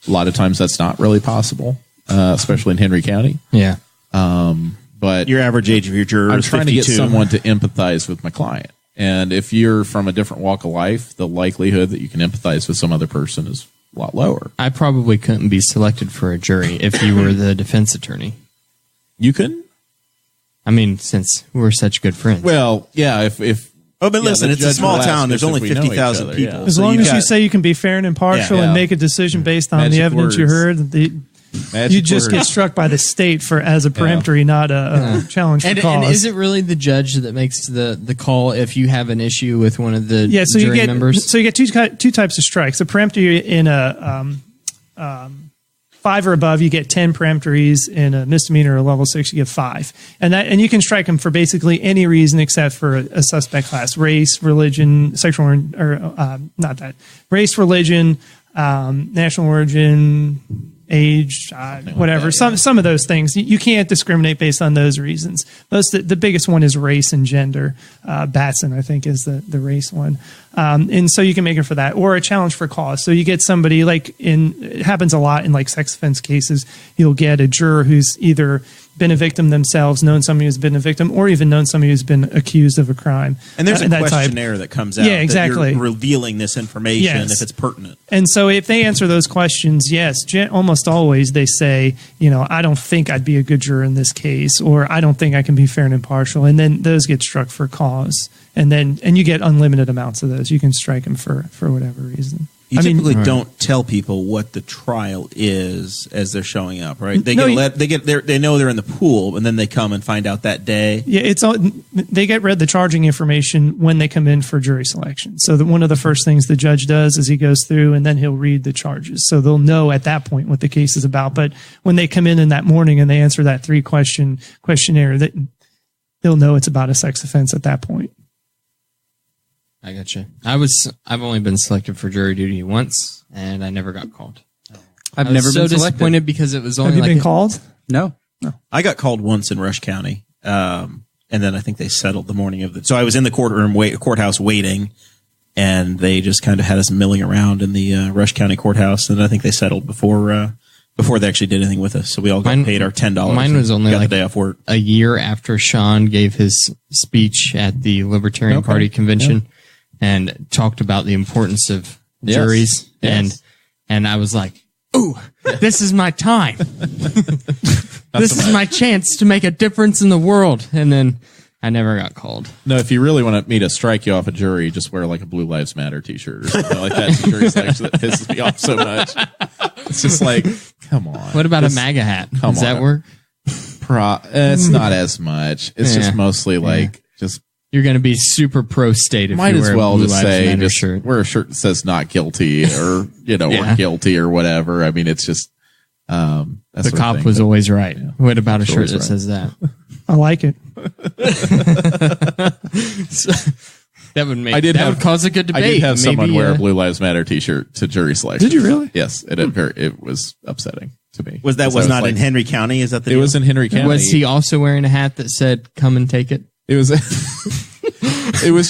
A lot of times that's not really possible, especially in Henry County. Yeah. But Your average age of your juror I'm is trying 52. to get someone to empathize with my client. And if you're from a different walk of life, the likelihood that you can empathize with some other person is a lot lower. I probably couldn't be selected for a jury if you were the defense attorney. You can? I mean, since we're such good friends. Well, yeah, if Oh, but listen, the it's a judge small will town. ask There's us only if we know each 50,000 other, people. yeah. As So long you've as you got- say you can be fair and impartial Yeah. and make a decision based on Magic the evidence you words. heard, Magic you just words. get struck by the state as a peremptory, not a challenge for and cause. is it really the judge that makes the call if you have an issue with one of the so jury you get members? So you get two types of strikes. A peremptory in a 5 or above, you get 10 peremptories. In a misdemeanor or level 6, you get 5. And you can strike them for basically any reason except for a suspect class: race, religion, sexual race, religion, national origin, age, whatever. Some of those things you can't discriminate based on those reasons. The biggest one is race and gender. Batson, I think, is the race one, and so you can make it for that, or a challenge for cause. So you get somebody it happens a lot in like sex offense cases. You'll get a juror who's either been a victim themselves, known somebody who's been a victim, or even known somebody who's been accused of a crime. And there's a that type. questionnaire that comes out. Yeah, exactly. That you're revealing this information Yes. if it's pertinent. And so if they answer those questions, yes, almost always they say, I don't think I'd be a good juror in this case, or I don't think I can be fair and impartial. And then those get struck for cause. And you get unlimited amounts of those. You can strike them for whatever reason. You typically don't tell people what the trial is as they're showing up, right? They know they're in the pool, and then they come and find out that day. Yeah, they get read the charging information when they come in for jury selection. So one of the first things the judge does is he goes through and then he'll read the charges. So they'll know at that point what the case is about. But when they come in that morning and they answer that 3-question questionnaire, they'll know it's about a sex offense at that point. I gotcha. I've only been selected for jury duty once, and I never got called. I've I was never so been selected. disappointed because it was only Have you been called? No. I got called once in Rush County, and then I think they settled the morning of the. So I was in the courthouse waiting, and they just kind of had us milling around in the Rush County courthouse, and I think they settled before they actually did anything with us. So we all got paid our $10. Mine was only got like the day off work. a year after Sean gave his speech at the Libertarian Party convention and talked about the importance of juries. Yes. And I was like, ooh, this is my time. This is my chance to make a difference in the world. And then I never got called. No, if you really want me to strike you off a jury, just wear like a Blue Lives Matter t-shirt or something like that. Jury selection that pisses me off so much. It's just like, come on. What about a MAGA hat? Does that on. work? It's not as much. It's just mostly like just. You're going to be super pro-state if Might you as wear well a Blue just Lives say Matter just shirt. wear a shirt that says not guilty or or guilty or whatever. I mean, it's just The sort of cop thing, was but- always right. What about a shirt always that right. says that? I like it. That would make. I did that have- would cause a good I debate. did have someone Maybe, wear a Blue Lives Matter t-shirt to jury selection. Did you really? Yes, it was upsetting to me. Was that Because I not like- in Henry County? Is that the It deal? was in Henry County. Was he also wearing a hat that said "Come and take it"? It was. It was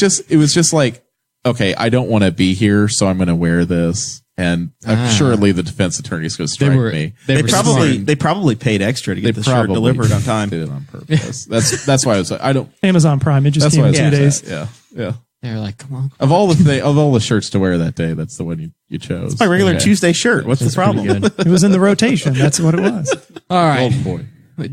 just like, okay, I don't want to be here, so I'm going to wear this, and surely the defense attorney's going to strike me. They were smart. They probably paid extra to get the shirt delivered on time. Did it on purpose. That's why I was like, I don't. Amazon Prime. It just That's came why I in was 2 days. upset. Yeah. They're like, come on. Of all the shirts to wear that day, that's the one you chose. It's my regular Okay. Tuesday shirt. What's the problem? Pretty good. It was in the rotation. That's what it was. All right. Old boy.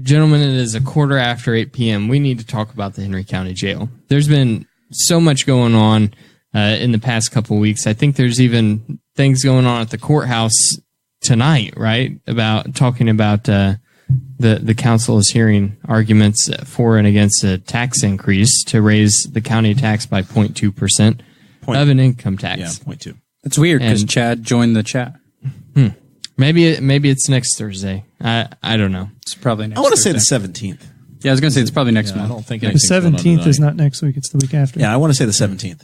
Gentlemen, it is a quarter after 8 p.m. We need to talk about the Henry County Jail. There's been so much going on in the past couple of weeks. I think there's even things going on at the courthouse tonight, right? Talking about the council is hearing arguments for and against a tax increase to raise the county tax by 0.2%. of an income tax. Yeah, 0.2. It's weird because And- Chad joined the chat. Maybe it's next Thursday. I don't know. It's probably next I want to say the Thursday. 17th. Yeah, I was going to say it's probably next I month. don't think The anything's going on 17th is tonight. not next week. It's the week after. Yeah, I want to say the 17th.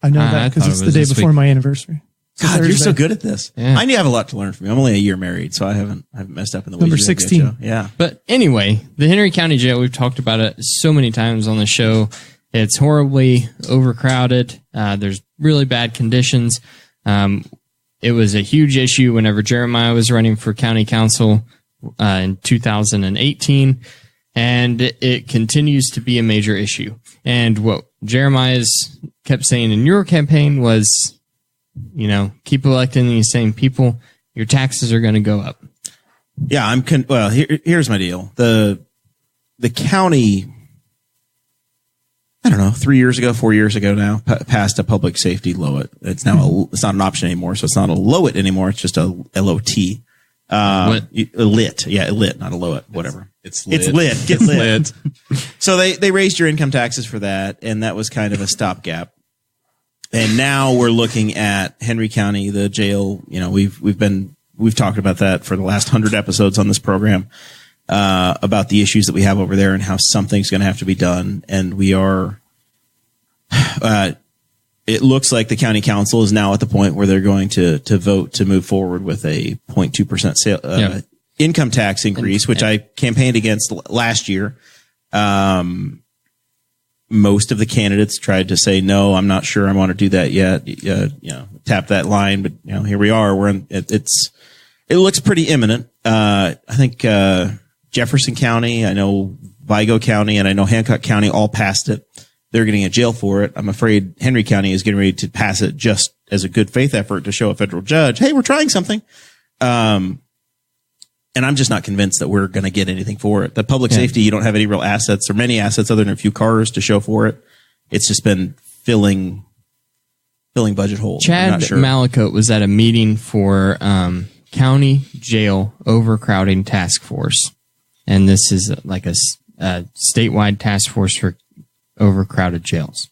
I know I that because thought it's it the was day this before week. my anniversary. God, you're so Thursday. good at this. Yeah. I have a lot to learn from you. I'm only a year married, so I haven't messed up in the ways Number you think I 16. should. Yeah. But anyway, the Henry County Jail, we've talked about it so many times on the show. It's horribly overcrowded. There's really bad conditions. It was a huge issue whenever Jeremiah was running for county council in 2018, and it continues to be a major issue. And what Jeremiah's kept saying in your campaign was, keep electing these same people, your taxes are going to go up. Yeah, here's my deal. The county, I don't know, 4 years ago now, passed a public safety LOIT. It's now it's not an option anymore, so it's not a LOIT anymore. It's just a LOT. Lit. Yeah, lit, not a LOIT, whatever. It's lit. It's lit. Get lit. So they raised your income taxes for that, and that was kind of a stopgap. And now we're looking at Henry County, the jail. We've talked about that for the last 100 episodes on this program, about the issues that we have over there and how something's going to have to be done. And we are, it looks like the county council is now at the point where they're going to vote to move forward with a 0.2% income tax increase, which I campaigned against last year. Most of the candidates tried to say, no, I'm not sure I want to do that yet. Tap that line, but here we are. It looks pretty imminent. I think, Jefferson County, I know Vigo County, and I know Hancock County all passed it. They're getting a jail for it. I'm afraid Henry County is getting ready to pass it just as a good faith effort to show a federal judge, hey, we're trying something. And I'm just not convinced that we're going to get anything for it. The public safety, you don't have any real assets or many assets other than a few cars to show for it. It's just been filling budget holes. I'm Chad not sure. Malakote was at a meeting for county jail overcrowding task force. And this is like a statewide task force for overcrowded jails.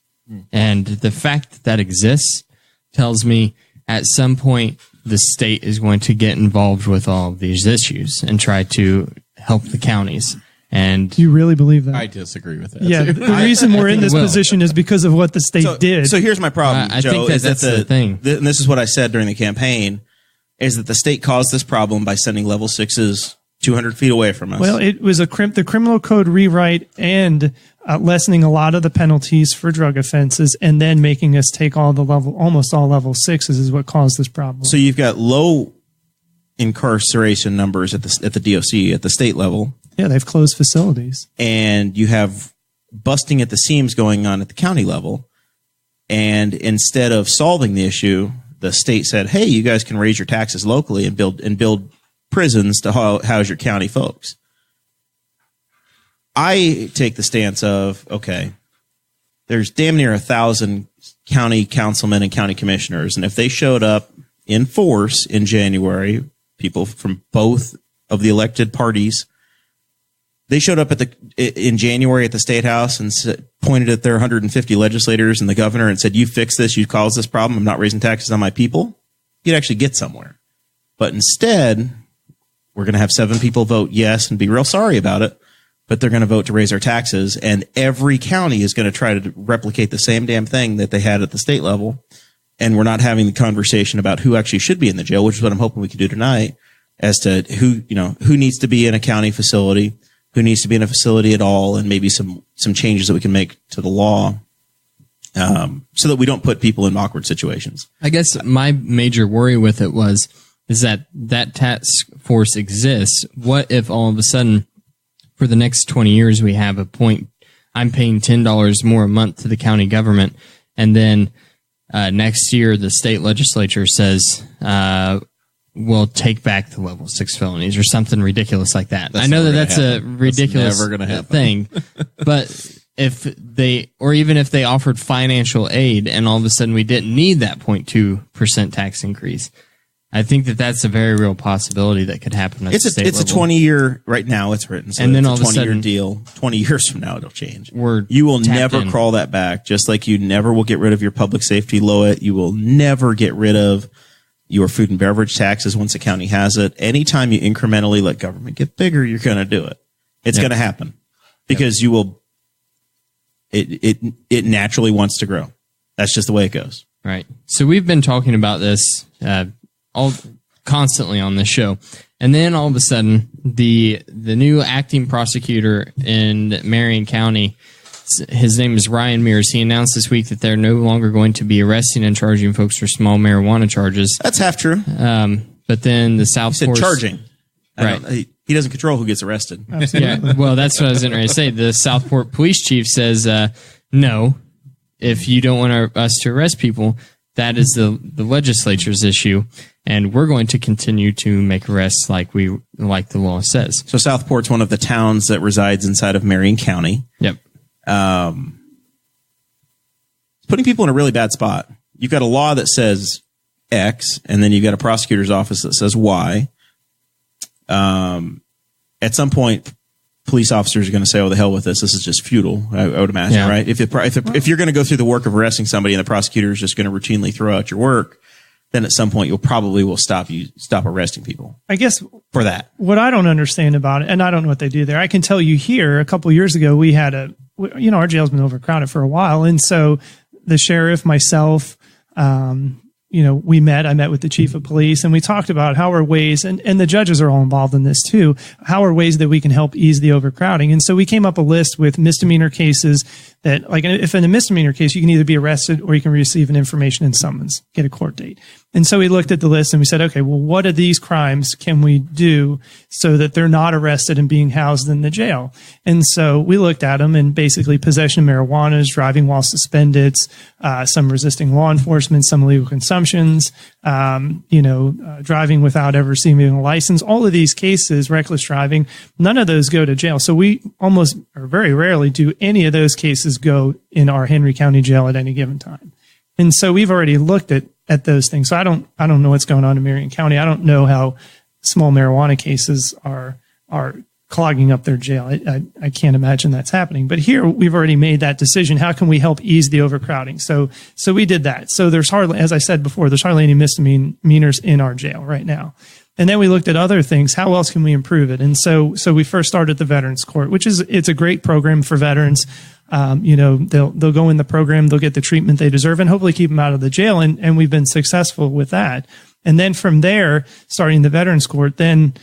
And the fact that exists tells me at some point the state is going to get involved with all of these issues and try to help the counties. And Do you really believe that? I disagree with that. Yeah, the reason we're in think this it will. position is because of what the state did. So here's my problem, I Joe. think is that's the thing. And this is what I said during the campaign, is that the state caused this problem by sending level 6s 200 feet away from us. Well, it was the criminal code rewrite and lessening a lot of the penalties for drug offenses, and then making us take almost all level 6s is what caused this problem. So you've got low incarceration numbers at the DOC at the state level, Yeah, they've closed facilities. and you have busting at the seams going on at the county level. And instead of solving the issue, the state said, "Hey, you guys can raise your taxes locally and build prisons to house your county folks." I take the stance of, okay, there's damn near 1,000 county councilmen and county commissioners, and if they showed up in force in January, people from both of the elected parties, they showed up in January at the State House and pointed at their 150 legislators and the governor and said, "You fix this, you caused this problem, I'm not raising taxes on my people," you'd actually get somewhere. But instead, we're going to have 7 people vote yes and be real sorry about it, but they're going to vote to raise our taxes, and every county is going to try to replicate the same damn thing that they had at the state level. And we're not having the conversation about who actually should be in the jail, which is what I'm hoping we can do tonight, as to who needs to be in a county facility, who needs to be in a facility at all, and maybe some changes that we can make to the law, so that we don't put people in awkward situations. I guess my major worry with it is that task force exists. What if all of a sudden, for the next 20 years, we have a point, I'm paying $10 more a month to the county government, and then next year the state legislature says, we'll take back the level 6 felonies or something ridiculous like that. I know that's a ridiculous never gonna happen. thing, but if they offered financial aid and all of a sudden we didn't need that 0.2% tax increase, I think that that's a very real possibility that could happen at the state level. It's a 20-year, right now it's written, so and then it's all a of a 20-year sudden, deal. 20 years from now, it'll change. You will never crawl that back, just like you never will get rid of your public safety LOIT. You will never get rid of your food and beverage taxes once a county has it. Anytime you incrementally let government get bigger, you're going to do it. It's going to happen because you will. It naturally wants to grow. That's just the way it goes. Right. So we've been talking about this all constantly on this show, and then all of a sudden, the new acting prosecutor in Marion County, his name is Ryan Mears. He announced this week that they're no longer going to be arresting and charging folks for small marijuana charges. That's half true. But then the Southport charging. Right. He doesn't control who gets arrested. Yeah. Well, that's what I was getting ready to say. The Southport police chief says, no, if you don't want us to arrest people, that is the legislature's issue, and we're going to continue to make arrests like the law says. So Southport's one of the towns that resides inside of Marion County. Yep. Putting people in a really bad spot. You've got a law that says X, and then you've got a prosecutor's office that says Y. At some point, police officers are going to say, "Oh, the hell with this! This is just futile." I would imagine, right? If you're going to go through the work of arresting somebody, and the prosecutor is just going to routinely throw out your work, then at some point you'll probably will stop arresting people. I guess for that, what I don't understand about it, and I don't know what they do there. I can tell you here, a couple of years ago, we had our jail's been overcrowded for a while, and so the sheriff, myself, we met. I met with the chief of police, and we talked about how are ways, and the judges are all involved in this too, how are ways that we can help ease the overcrowding. And so we came up a list with misdemeanor cases that, like, if in a misdemeanor case, you can either be arrested or you can receive an information and summons, get a court date. And so we looked at the list and we said, okay, well, what of these crimes can we do so that they're not arrested and being housed in the jail? And so we looked at them, and basically possession of marijuana, driving while suspended, some resisting law enforcement, some illegal consumptions, driving without ever receiving a license. All of these cases, reckless driving, none of those go to jail. So we almost or very rarely do any of those cases go in our Henry County jail at any given time. And so we've already looked at those things. So I don't know what's going on in Marion County. I don't know how small marijuana cases are clogging up their jail. I can't imagine that's happening. But here we've already made that decision. How can we help ease the overcrowding? So we did that. So there's hardly, as I said before, there's hardly any misdemeanors in our jail right now. And then we looked at other things. How else can we improve it? And so we first started the Veterans Court, it's a great program for veterans. They'll go in the program, they'll get the treatment they deserve, and hopefully keep them out of the jail. And we've been successful with that. And then from there, starting the Veterans Court, then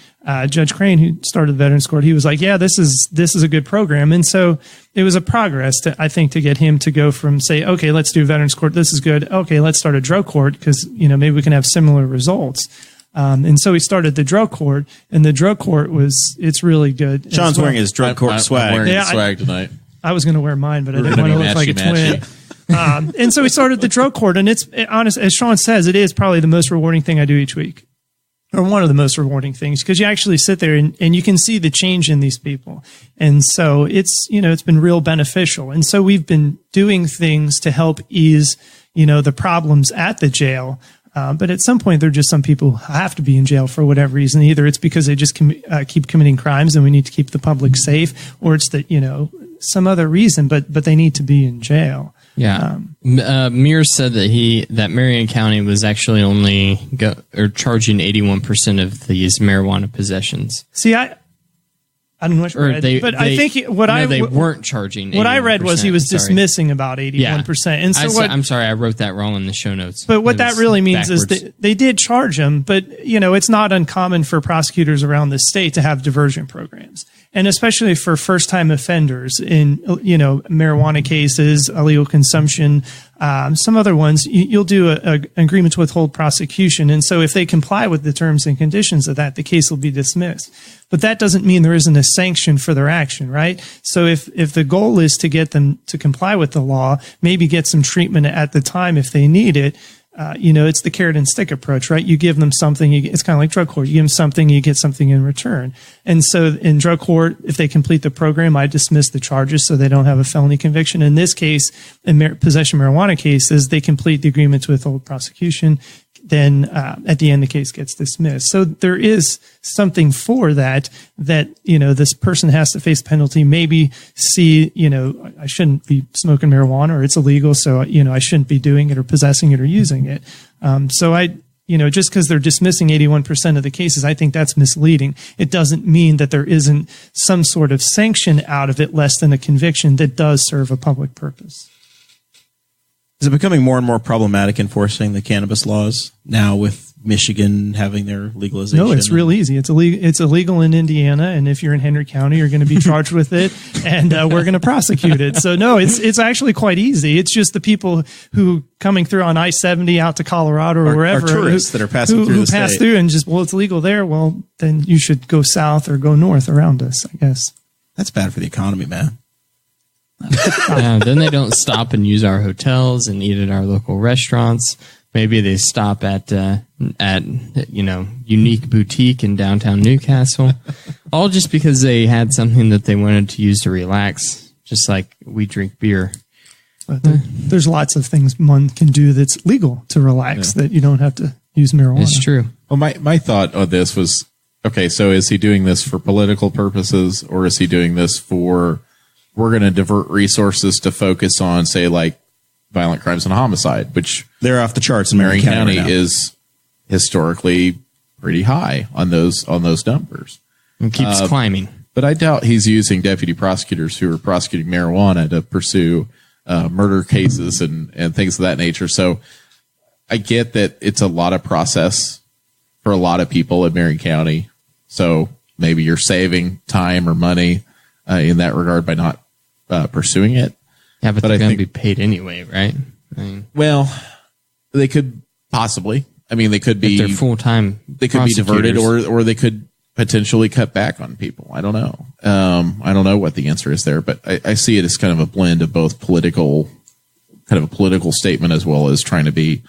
Judge Crane, who started the Veterans Court, he was like, yeah, this is a good program. And so it was a progress to get him to go from, say, okay, let's do Veterans Court. This is good. Okay, let's start a drug court because, maybe we can have similar results. And so we started the drug court, and the drug court it's really good. Sean's wearing his drug court swag. I'm wearing swag tonight. I was going to wear mine, but I didn't want to look like a twin. And so we started the drug court, and it's honest, as Sean says, it is probably the most rewarding thing I do each week, or one of the most rewarding things, because you actually sit there and you can see the change in these people. And so it's been real beneficial. And so we've been doing things to help ease, the problems at the jail. But at some point, there are just some people who have to be in jail for whatever reason. Either it's because they just keep committing crimes and we need to keep the public safe, or it's that, some other reason, but they need to be in jail. Yeah. Mears said that Marion County was actually only charging 81% of these marijuana possessions. See, I don't know what you read, I think they weren't charging 81%. What I read was he was dismissing about 81%. And so I'm sorry, I wrote that wrong in the show notes. But what that really means is that they did charge him, but it's not uncommon for prosecutors around the state to have diversion programs. And especially for first-time offenders in, marijuana cases, illegal consumption, some other ones, you'll do an agreement to withhold prosecution. And so if they comply with the terms and conditions of that, the case will be dismissed. But that doesn't mean there isn't a sanction for their action, right? So if the goal is to get them to comply with the law, maybe get some treatment at the time if they need it, it's the carrot and stick approach, right? You give them something, it's kind of like drug court. You give them something, you get something in return. And so in drug court, if they complete the program, I dismiss the charges so they don't have a felony conviction. In this case, in possession of marijuana cases, they complete the agreement to withhold prosecution, then at the end the case gets dismissed. So there is something for that, this person has to face penalty, maybe see, I shouldn't be smoking marijuana or it's illegal, so, I shouldn't be doing it or possessing it or using it. Just because they're dismissing 81% of the cases, I think that's misleading. It doesn't mean that there isn't some sort of sanction out of it less than a conviction that does serve a public purpose. Is it becoming more and more problematic enforcing the cannabis laws now with Michigan having their legalization? No, it's real easy. It's illegal in Indiana, and if you're in Henry County, you're going to be charged with it, and we're going to prosecute it. So no, it's actually quite easy. It's just the people who coming through on I-70 out to Colorado or wherever, tourists that are passing through the state. Pass through and just, it's illegal there. Well, then you should go south or go north around us, I guess. That's bad for the economy, man. Then they don't stop and use our hotels and eat at our local restaurants. Maybe they stop at Unique Boutique in downtown Newcastle, all just because they had something that they wanted to use to relax, just like we drink beer. But there's lots of things one can do that's legal to relax that you don't have to use marijuana. It's true. Well, my thought on this was, okay, so is he doing this for political purposes, or is he doing this for, we're going to divert resources to focus on, say, like violent crimes and homicide, which they're off the charts in Marion County right is historically pretty high on those numbers. And keeps climbing. But I doubt he's using deputy prosecutors who are prosecuting marijuana to pursue murder cases and things of that nature. So I get that it's a lot of process for a lot of people in Marion County. So maybe you're saving time or money in that regard by not pursuing it. Yeah, but they're going to be paid anyway, right? Well, they could possibly. I mean, they could be. If they're full-time. They could be diverted, or they could potentially cut back on people. I don't know. I don't know what the answer is there, but I see it as kind of a blend of both political statement as well as trying to be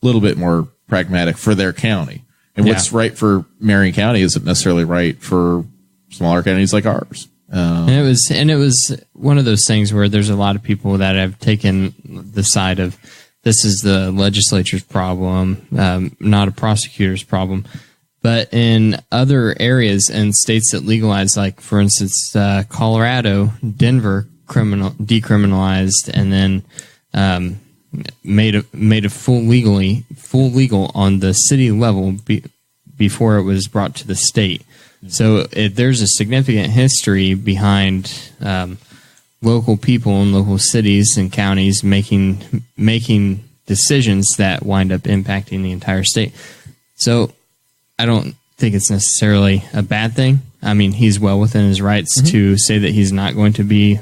a little bit more pragmatic for their county. And what's right for Marion County isn't necessarily right for smaller counties like ours. And it was one of those things where there's a lot of people that have taken the side of this is the legislature's problem, not a prosecutor's problem. But in other areas and states that legalize, like for instance, Colorado, Denver decriminalized and then made a full legal on the city level before it was brought to the state. So there's a significant history behind local people in local cities and counties making decisions that wind up impacting the entire state. So I don't think it's necessarily a bad thing. I mean, he's well within his rights to say that he's not going to be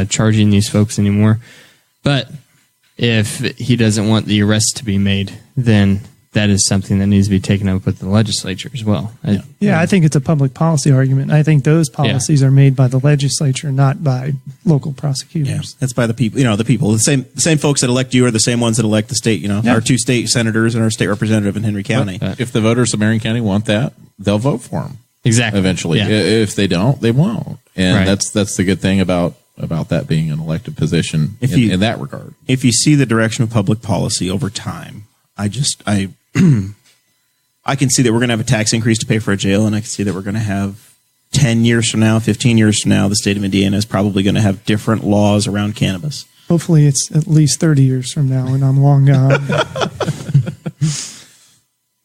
charging these folks anymore. But if he doesn't want the arrest to be made, then that is something that needs to be taken up with the legislature as well. I think it's a public policy argument. I think those policies are made by the legislature, not by local prosecutors. Yeah, that's by the people. The people, the same folks that elect you are the same ones that elect the state. Our two state senators and our state representative in Henry County. If the voters of Marion County want that, they'll vote for them. Exactly. Eventually, if they don't, they won't. And that's the good thing about that being an elected position in that regard. If you see the direction of public policy over time, I can see that we're going to have a tax increase to pay for a jail, and I can see that we're going to have 10 years from now, 15 years from now, the state of Indiana is probably going to have different laws around cannabis. Hopefully it's at least 30 years from now, and I'm long gone.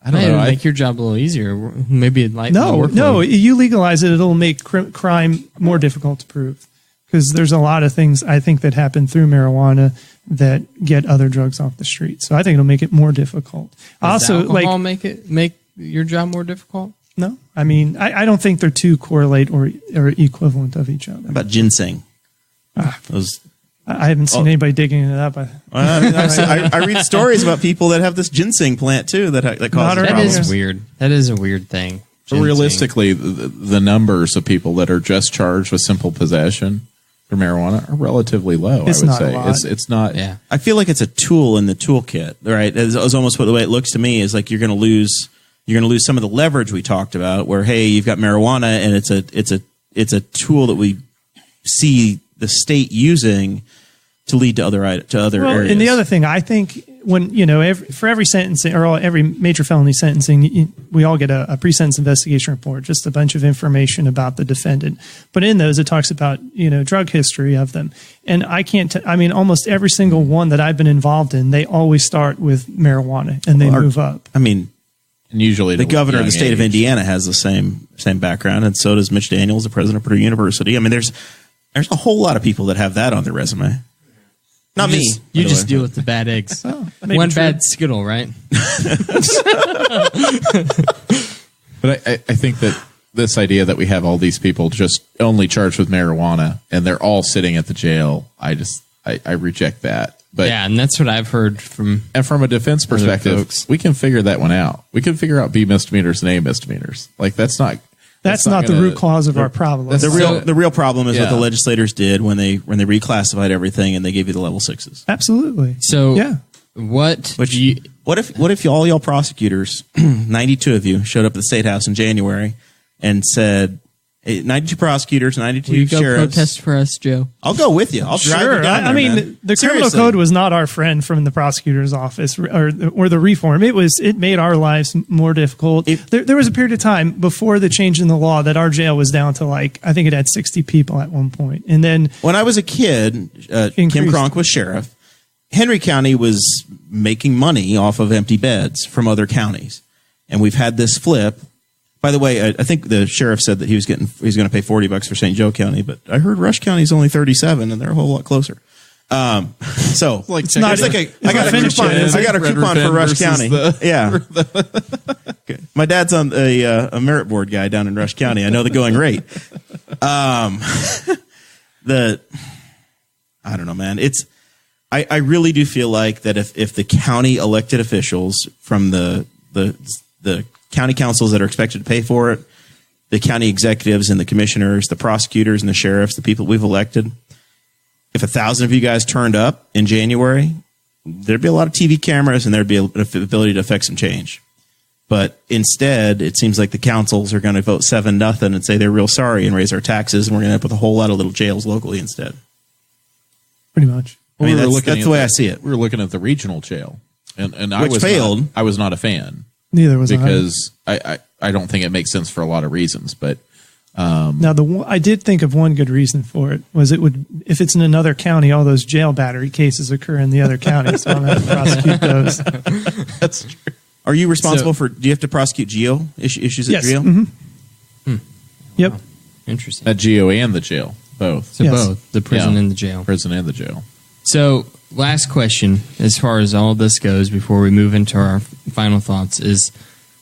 I don't know. Make your job a little easier. Maybe it'd lighten the workload. No, you legalize it, it'll make crime more difficult to prove. Because there's a lot of things I think that happen through marijuana that get other drugs off the street. So I think it'll make it more difficult. Does alcohol make your job more difficult? No, I mean I don't think they're too correlate or equivalent of each other. How about ginseng? I haven't seen anybody digging it up. I read stories about people that have this ginseng plant too that causes problems. That is weird. That is a weird thing. So realistically, the numbers of people that are just charged with simple possession for marijuana are relatively low. It's I would not say a lot. it's not. Yeah, I feel like it's a tool in the toolkit, right? It's almost the way it looks to me is like you're going to lose some of the leverage we talked about. Where hey, you've got marijuana and it's a tool that we see the state using to lead to other areas. And the other thing, I think when, for every sentencing or every major felony sentencing, we all get a pre-sentence investigation report, just a bunch of information about the defendant. But in those, it talks about, drug history of them. And I can't, almost every single one that I've been involved in, they always start with marijuana and they move up. And usually the governor of the state of Indiana has the same background, and so does Mitch Daniels, the president of Purdue University. There's a whole lot of people that have that on their resume. Not me. You just deal with the bad eggs. One bad Skittle, right? But I think that this idea that we have all these people just only charged with marijuana and they're all sitting at the jail, I reject that. But yeah, and that's what I've heard from. And from a defense perspective, folks. we can figure that one out. We can figure out B misdemeanors and A misdemeanors. Like that's not the root cause of our problem. The real problem is what the legislators did when they reclassified everything and they gave you the level 6s. Absolutely. So yeah. What if all y'all prosecutors, 92 of you, showed up at the State House in January and said, hey, 92 prosecutors, 92 Will you go sheriffs. protest for us, Joe? I'll go with you. I'll drive you down there, man. The criminal code was not our friend from the prosecutor's office or the reform. It made our lives more difficult. There was a period of time before the change in the law that our jail was down to I think it had 60 people at one point. And then when I was a kid, Kim Cronk was sheriff. Henry County was making money off of empty beds from other counties. And we've had this flip. By the way, I think the sheriff said that he's going to pay $40 for St. Joe County, but I heard Rush County is only 37, and they're a whole lot closer. So I got a coupon for Rush County. Yeah, my dad's on a merit board guy down in Rush County. I know the going rate. I don't know, man. I really do feel like that if the county elected officials from the county councils that are expected to pay for it, the county executives and the commissioners, the prosecutors and the sheriffs, the people we've elected, if 1,000 of you guys turned up in January, there'd be a lot of TV cameras and there'd be an ability to affect some change. But instead, it seems like the councils are going to vote 7-0 and say they're real sorry and raise our taxes, and we're going to end up with a whole lot of little jails locally instead. Pretty much. That's the way I see it. We were looking at the regional jail, and which failed. I was not a fan. Neither was because I don't think it makes sense for a lot of reasons. But now I did think of one good reason for it was if it's in another county, all those jail battery cases occur in the other county, so I'm going to prosecute those. That's true. Are you responsible for? Do you have to prosecute GEO issues at yes. GEO? Mm-hmm. Yep. Interesting. At GEO and the jail, both. So both the prison and the jail. Prison and the jail. So, last question, as far as all this goes, before we move into our final thoughts, is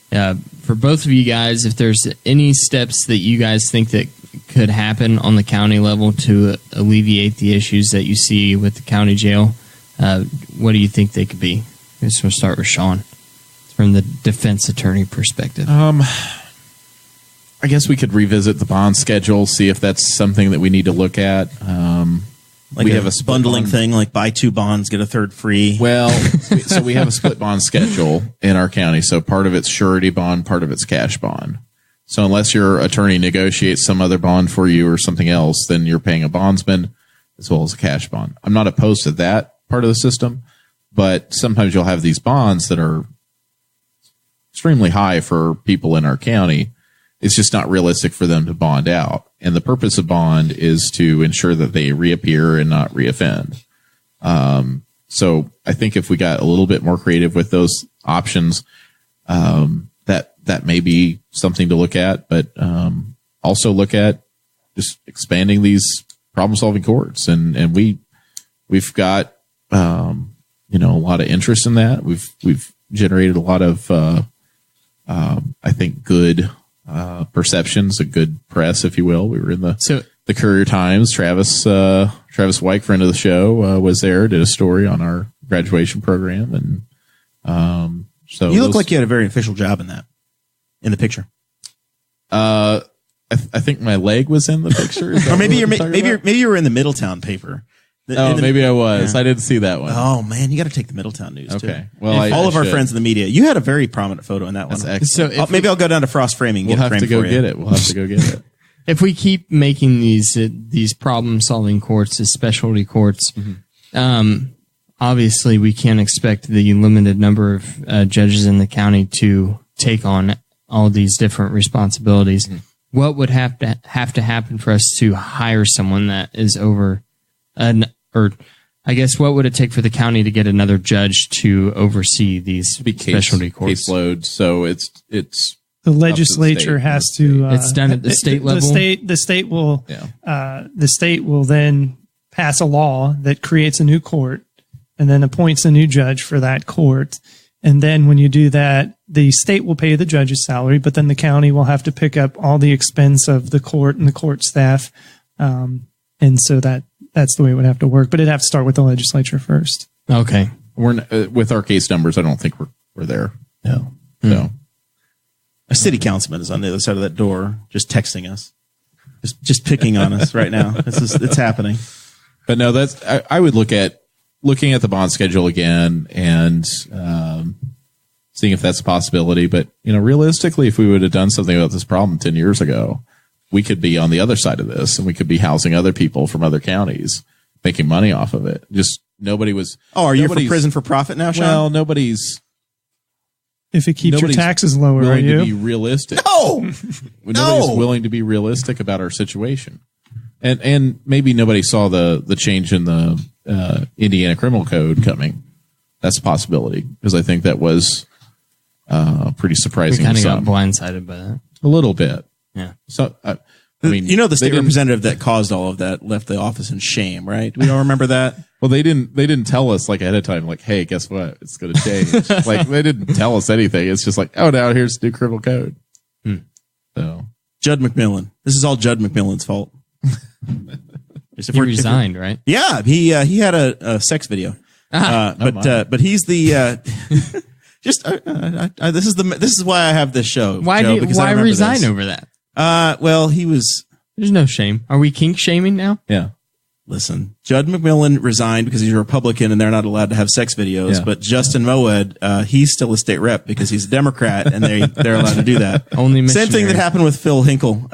for both of you guys, if there's any steps that you guys think that could happen on the county level to alleviate the issues that you see with the county jail, what do you think they could be? I guess we'll start with Sean, from the defense attorney perspective. I guess we could revisit the bond schedule, see if that's something that we need to look at. We have a bundling thing, like buy 2 bonds, get a third free. Well, so we have a split bond schedule in our county. So part of it's surety bond, part of it's cash bond. So unless your attorney negotiates some other bond for you or something else, then you're paying a bondsman as well as a cash bond. I'm not opposed to that part of the system, but sometimes you'll have these bonds that are extremely high for people in our county. It's just not realistic for them to bond out. And the purpose of bond is to ensure that they reappear and not reoffend. So I think if we got a little bit more creative with those options, that may be something to look at, but also look at just expanding these problem-solving courts. And we've got a lot of interest in that. We've generated a lot of I think good perceptions, a good press, if you will. We were in the Courier Times. Travis Wyke, friend of the show, was there, did a story on our graduation program, and so you look like you had a very official job in the picture. I think my leg was in the picture, or maybe you were in the Middletown paper. Maybe I was. Yeah. I didn't see that one. Oh man, you got to take the Middletown news too. Okay. Well, all of our friends in the media. You had a very prominent photo in that one. That's excellent. So maybe I'll go down to Frost Framing. We'll have to go get it. We'll have to go get it. If we keep making these problem-solving courts as specialty courts, obviously we can't expect the limited number of judges in the county to take on all these different responsibilities. Mm-hmm. What would have to happen for us to hire someone that is over or I guess what would it take for the county to get another judge to oversee these specialty courts? Caseload. So it's the legislature has to. It's done at the state level. The state will then pass a law that creates a new court and then appoints a new judge for that court. And then when you do that, the state will pay the judge's salary, but then the county will have to pick up all the expense of the court and the court staff. And so that's the way it would have to work, but it'd have to start with the legislature first. Okay. With our case numbers, I don't think we're there. No. No. A city councilman is on the other side of that door, just texting us, just picking on us right now. It's happening. But no, I would looking at the bond schedule again and seeing if that's a possibility. But realistically, if we would have done something about this problem 10 years ago, we could be on the other side of this, and we could be housing other people from other counties, making money off of it. Just nobody was. Oh, are you for prison for profit now, Sean? Well, nobody's. If it keeps your taxes lower, willing are you? To be realistic. No, nobody's willing to be realistic about our situation, and maybe nobody saw the change in the Indiana Criminal Code coming. That's a possibility, because I think that was pretty surprising. We kind of got blindsided by that a little bit. Yeah. So I mean, the state representative that caused all of that left the office in shame, right? We don't remember that. Well, they didn't tell us ahead of time, hey, guess what? It's going to change. They didn't tell us anything. It's just oh, now here's the new criminal code. So Judd McMillan. This is all Judd McMillan's fault. He resigned, right? Yeah. He had a sex video. But he's the, this is why I have this show. Why resign over that? Well, there's no shame. Are we kink shaming now? Yeah. Listen, Judd McMillan resigned because he's a Republican and they're not allowed to have sex videos. Yeah. But Justin Moed, he's still a state rep because he's a Democrat and they're allowed to do that. Only missionary. Same thing that happened with Phil Hinkle.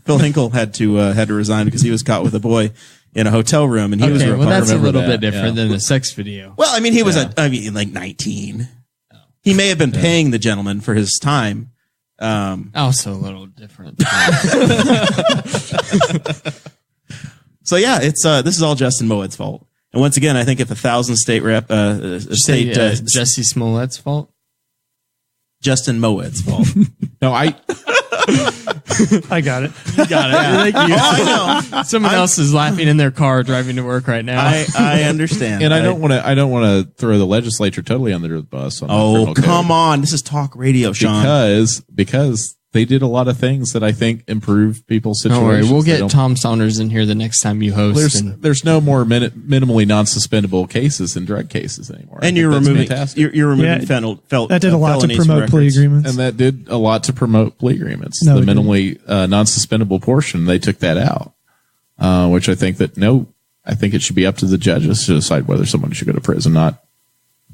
Phil Hinkle had to resign because he was caught with a boy in a hotel room, and he was. Well, that's a little bit different than the sex video. Well, I mean, he was 19. He may have been paying the gentleman for his time. Also a little different. So yeah, it's this is all Justin Moed's fault. And once again, I think if 1,000 state rep, Jesse Smollett's fault, Justin Moed's fault. No, I got it. You got it. Oh, I know. Someone else is laughing in their car driving to work right now. I understand. And I don't want to throw the legislature totally under the bus. Oh, come on. This is talk radio, Sean. Because they did a lot of things that I think improved people's situations. Don't worry. We'll get Tom Saunders in here the next time you host. There's no more minimally non-suspendable cases than drug cases anymore. And you're removing that did a lot to promote plea agreements. And that did a lot to promote plea agreements. The minimally non-suspendable portion, they took that out, which I think I think it should be up to the judges to decide whether someone should go to prison, not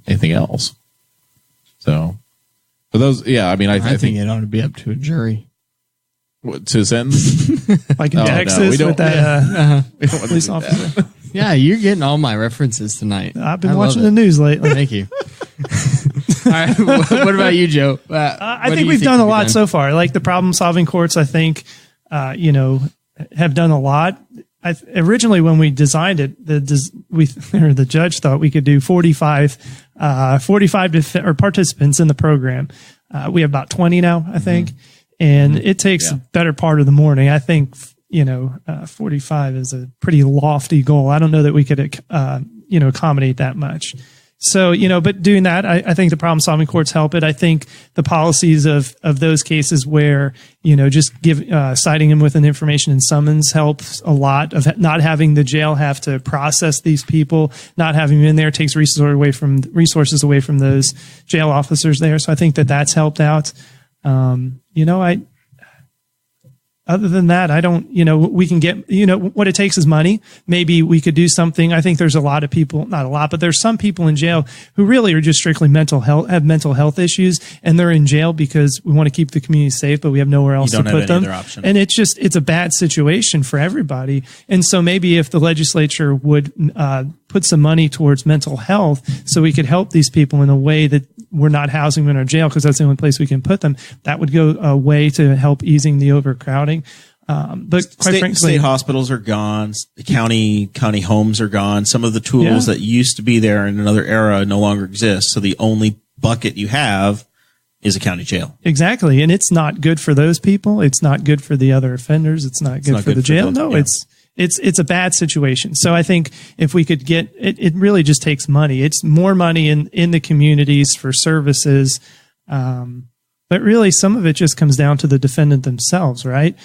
anything else. So, for those, yeah, I mean, I think it ought to be up to a jury. To sentence? Like in Texas with that police officer. Yeah, you're getting all my references tonight. I've been watching the news lately. Thank you. All right, what about you, Joe? I think we've done a lot so far. Like the problem-solving courts, I think, have done a lot. Originally, when we designed it, the judge thought we could do 45 participants in the program. We have about 20 now, I think, and it takes a better part of the morning. I think 45 is a pretty lofty goal. I don't know that we could accommodate that much. So, but doing that, I think the problem solving courts help it. I think the policies of those cases where, just citing them with an information and summons helps a lot. Of not having the jail have to process these people, not having them in there takes resources away from those jail officers there. So I think that's helped out. Other than that, I don't, we can get, what it takes is money. Maybe we could do something. I think there's a lot of people, not a lot, but there's some people in jail who really are just strictly have mental health issues, and they're in jail because we want to keep the community safe, but we have nowhere else to put them. And it's a bad situation for everybody. And so maybe if the legislature would, put some money towards mental health so we could help these people in a way that we're not housing them in our jail because that's the only place we can put them, that would go a way to help easing the overcrowding. But quite frankly, state hospitals are gone. The county homes are gone. Some of the tools that used to be there in another era no longer exist. So the only bucket you have is a county jail. Exactly. And it's not good for those people. It's not good for the other offenders. It's not good for the jail. It's a bad situation. So I think if we could get it really just takes money. It's more money in the communities for services. But really some of it just comes down to the defendant themselves, right?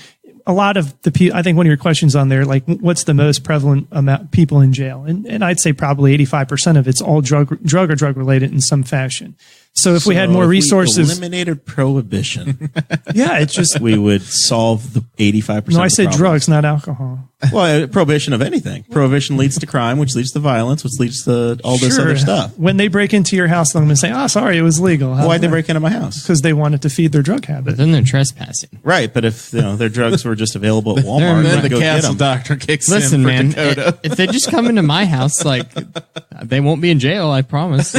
A lot of the people, I think one of your questions on there, like what's the most prevalent amount of people in jail? And I'd say probably 85% of it's all drug or drug related in some fashion. So if we had more resources, we eliminated prohibition. Yeah, it's just, we would solve the 85%. No, I said drugs, not alcohol. Well, prohibition of anything. Prohibition leads to crime, which leads to violence, which leads to all this other stuff. When they break into your house, they're going to say, "Oh, sorry, it was legal." Why'd they break into my house? Because they wanted to feed their drug habit. Then they're trespassing. Right, but if their drugs were just available at Walmart, then I'd the go get castle them. doctor kicks Listen, in for man, Dakota. if they just come into my house, like, they won't be in jail, I promise.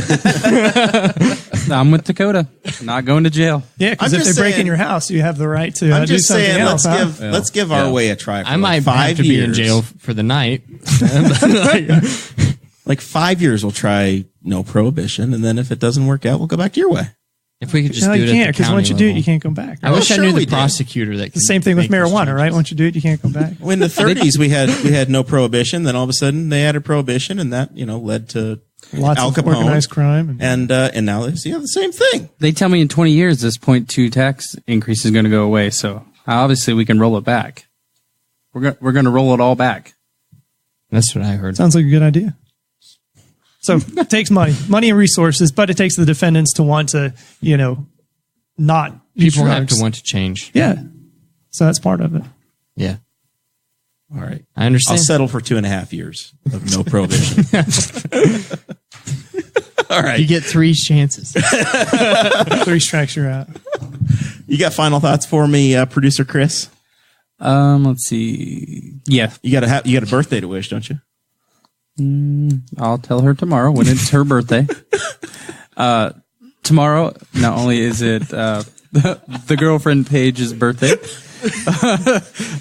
I'm with Dakota. Not going to jail. Yeah, because I'm if just they break in saying- your house, you have the right to I'm do just something saying, else. let's give our way a try. For I might 5 have to years. be in jail for the night. Like 5 years, we'll try no prohibition, and then if it doesn't work out, we'll go back to your way. If we could just No, do you it can't, at the because county once you do it, level. you can't go back. I wish I sure knew we the did. prosecutor that The same thing with make those marijuana, right? changes. Once you do it, you can't go back. In the 30s, we had no prohibition. Then all of a sudden, they added prohibition, and that led to Lots Al of Capone. organized crime. And now it's the same thing. They tell me in 20 years this 0.2 tax increase is going to go away. So obviously we can roll it back. We're going to roll it all back. That's what I heard. Sounds like a good idea. So it takes money and resources, but it takes the defendants to want to, not use People have drugs. to want to change. Yeah. So that's part of it. Yeah. All right. I understand. I'll settle for 2.5 years of no prohibition. All right. You get 3 chances. 3 strikes, you're out. You got final thoughts for me, producer Chris? Let's see. Yeah, You got a birthday to wish, don't you? I'll tell her tomorrow when it's her birthday. Tomorrow, not only is it the girlfriend Paige's birthday,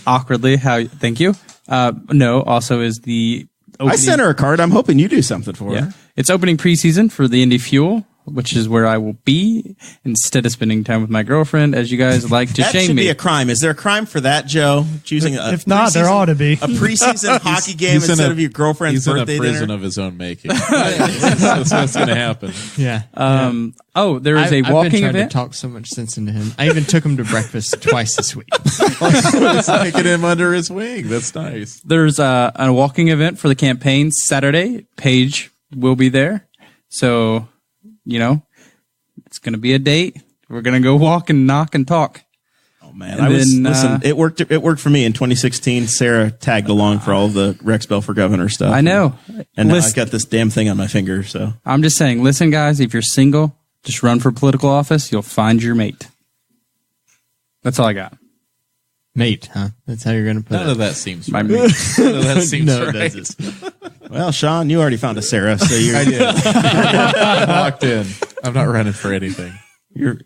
awkwardly, thank you. No, also is the opening. I sent her a card. I'm hoping you do something for her. It's opening preseason for the Indy Fuel, which is where I will be instead of spending time with my girlfriend, as you guys like to That shame should me. be a crime. Is there a crime for that, Joe? Choosing If not, there ought to be. a preseason hockey game He's in instead a- of your girlfriend's He's in a birthday prison dinner? of his own making. That's what's going to happen. Yeah. There is a I've walking been trying event. to talk so much sense into him. I even took him to breakfast twice this week. It's taking him under his wing. That's nice. There's a walking event for the campaign Saturday. Paige will be there. So, it's going to be a date. We're going to go walk and knock and talk. Oh man, And listen. It worked. It worked for me in 2016. Sarah tagged along for all the Rex Bell for Governor stuff. I know. and now I Listen, got this damn thing on my finger. So I'm just saying, listen, guys, if you're single, just run for political office. You'll find your mate. That's all I got. Mate, huh? That's how you're going to put None it. of that seems My right. mate. None of that seems No, it right. doesn't. well, Sean, you already found a Sarah, so I did. I'm locked in. I'm not running for anything. you're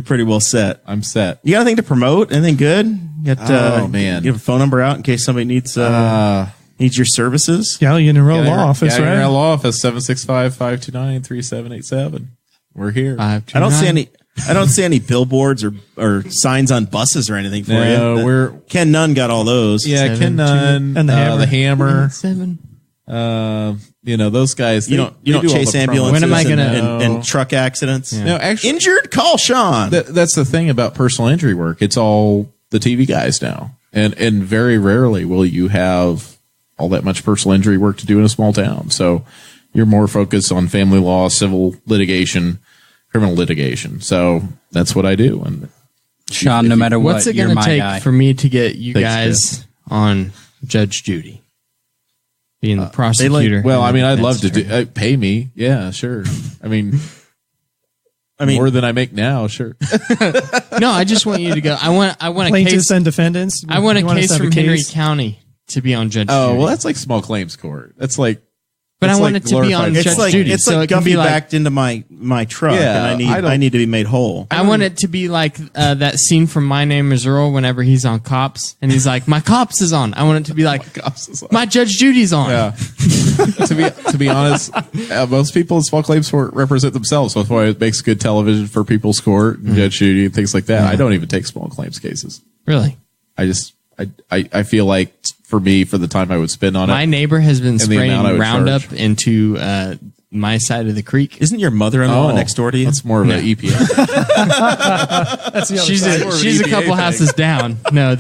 pretty well set. I'm set. You got anything to promote? Anything good? You got, Oh, man. You have a phone number out in case somebody needs your services. Galleon and Row Law Office, right? Our law office, 765-529-3787. We're here. 529. I don't see any billboards or signs on buses or anything for No, you. we're- Ken Nunn got all those. Yeah, Ken Nunn, And the Hammer. the Hammer. 7. Those guys. You don't chase ambulances When am I gonna- and truck accidents. No, actually, Injured? Call Sean. that's the thing about personal injury work. It's all the TV guys now, and very rarely will you have all that much personal injury work to do in a small town. So you're more focused on family law, civil litigation, criminal litigation. So that's what I do. And Sean, no matter what, What's it you're going to my take guy. for me to get you Thanks, guys on Judge Judy? Being the prosecutor. well, I mean, I'd and love to defense attorney. pay me. Yeah, sure. I mean, more than I make now. Sure. No, I just want you to go. I want a Plaintiffs case. and defendants. I want a You us case to have from a Henry case? County to be on Judge Oh, Judy. well, that's like small claims court. That's like, But It's I want like it to be on glorified- Judge Judy. It's so like it can Guffey be like, backed into my truck, Yeah, and I don't- I need to be made whole. I want it to be like that scene from My Name Is Earl whenever he's on Cops and he's like, my Cops is on. I want it to be like, my Judge Judy's on. Yeah. to be honest, most people in small claims court represent themselves. So that's why it makes good television for People's Court and Judge Judy and things like that. I don't even take small claims cases. Really? I feel like for me, for the time I would spend on My it, neighbor has been the amount I spraying would Roundup charge. into my side of the creek. Isn't your mother-in-law next door to you? That's more of an EPA. That's the other She's side. she's a EPA couple thing. houses down. No,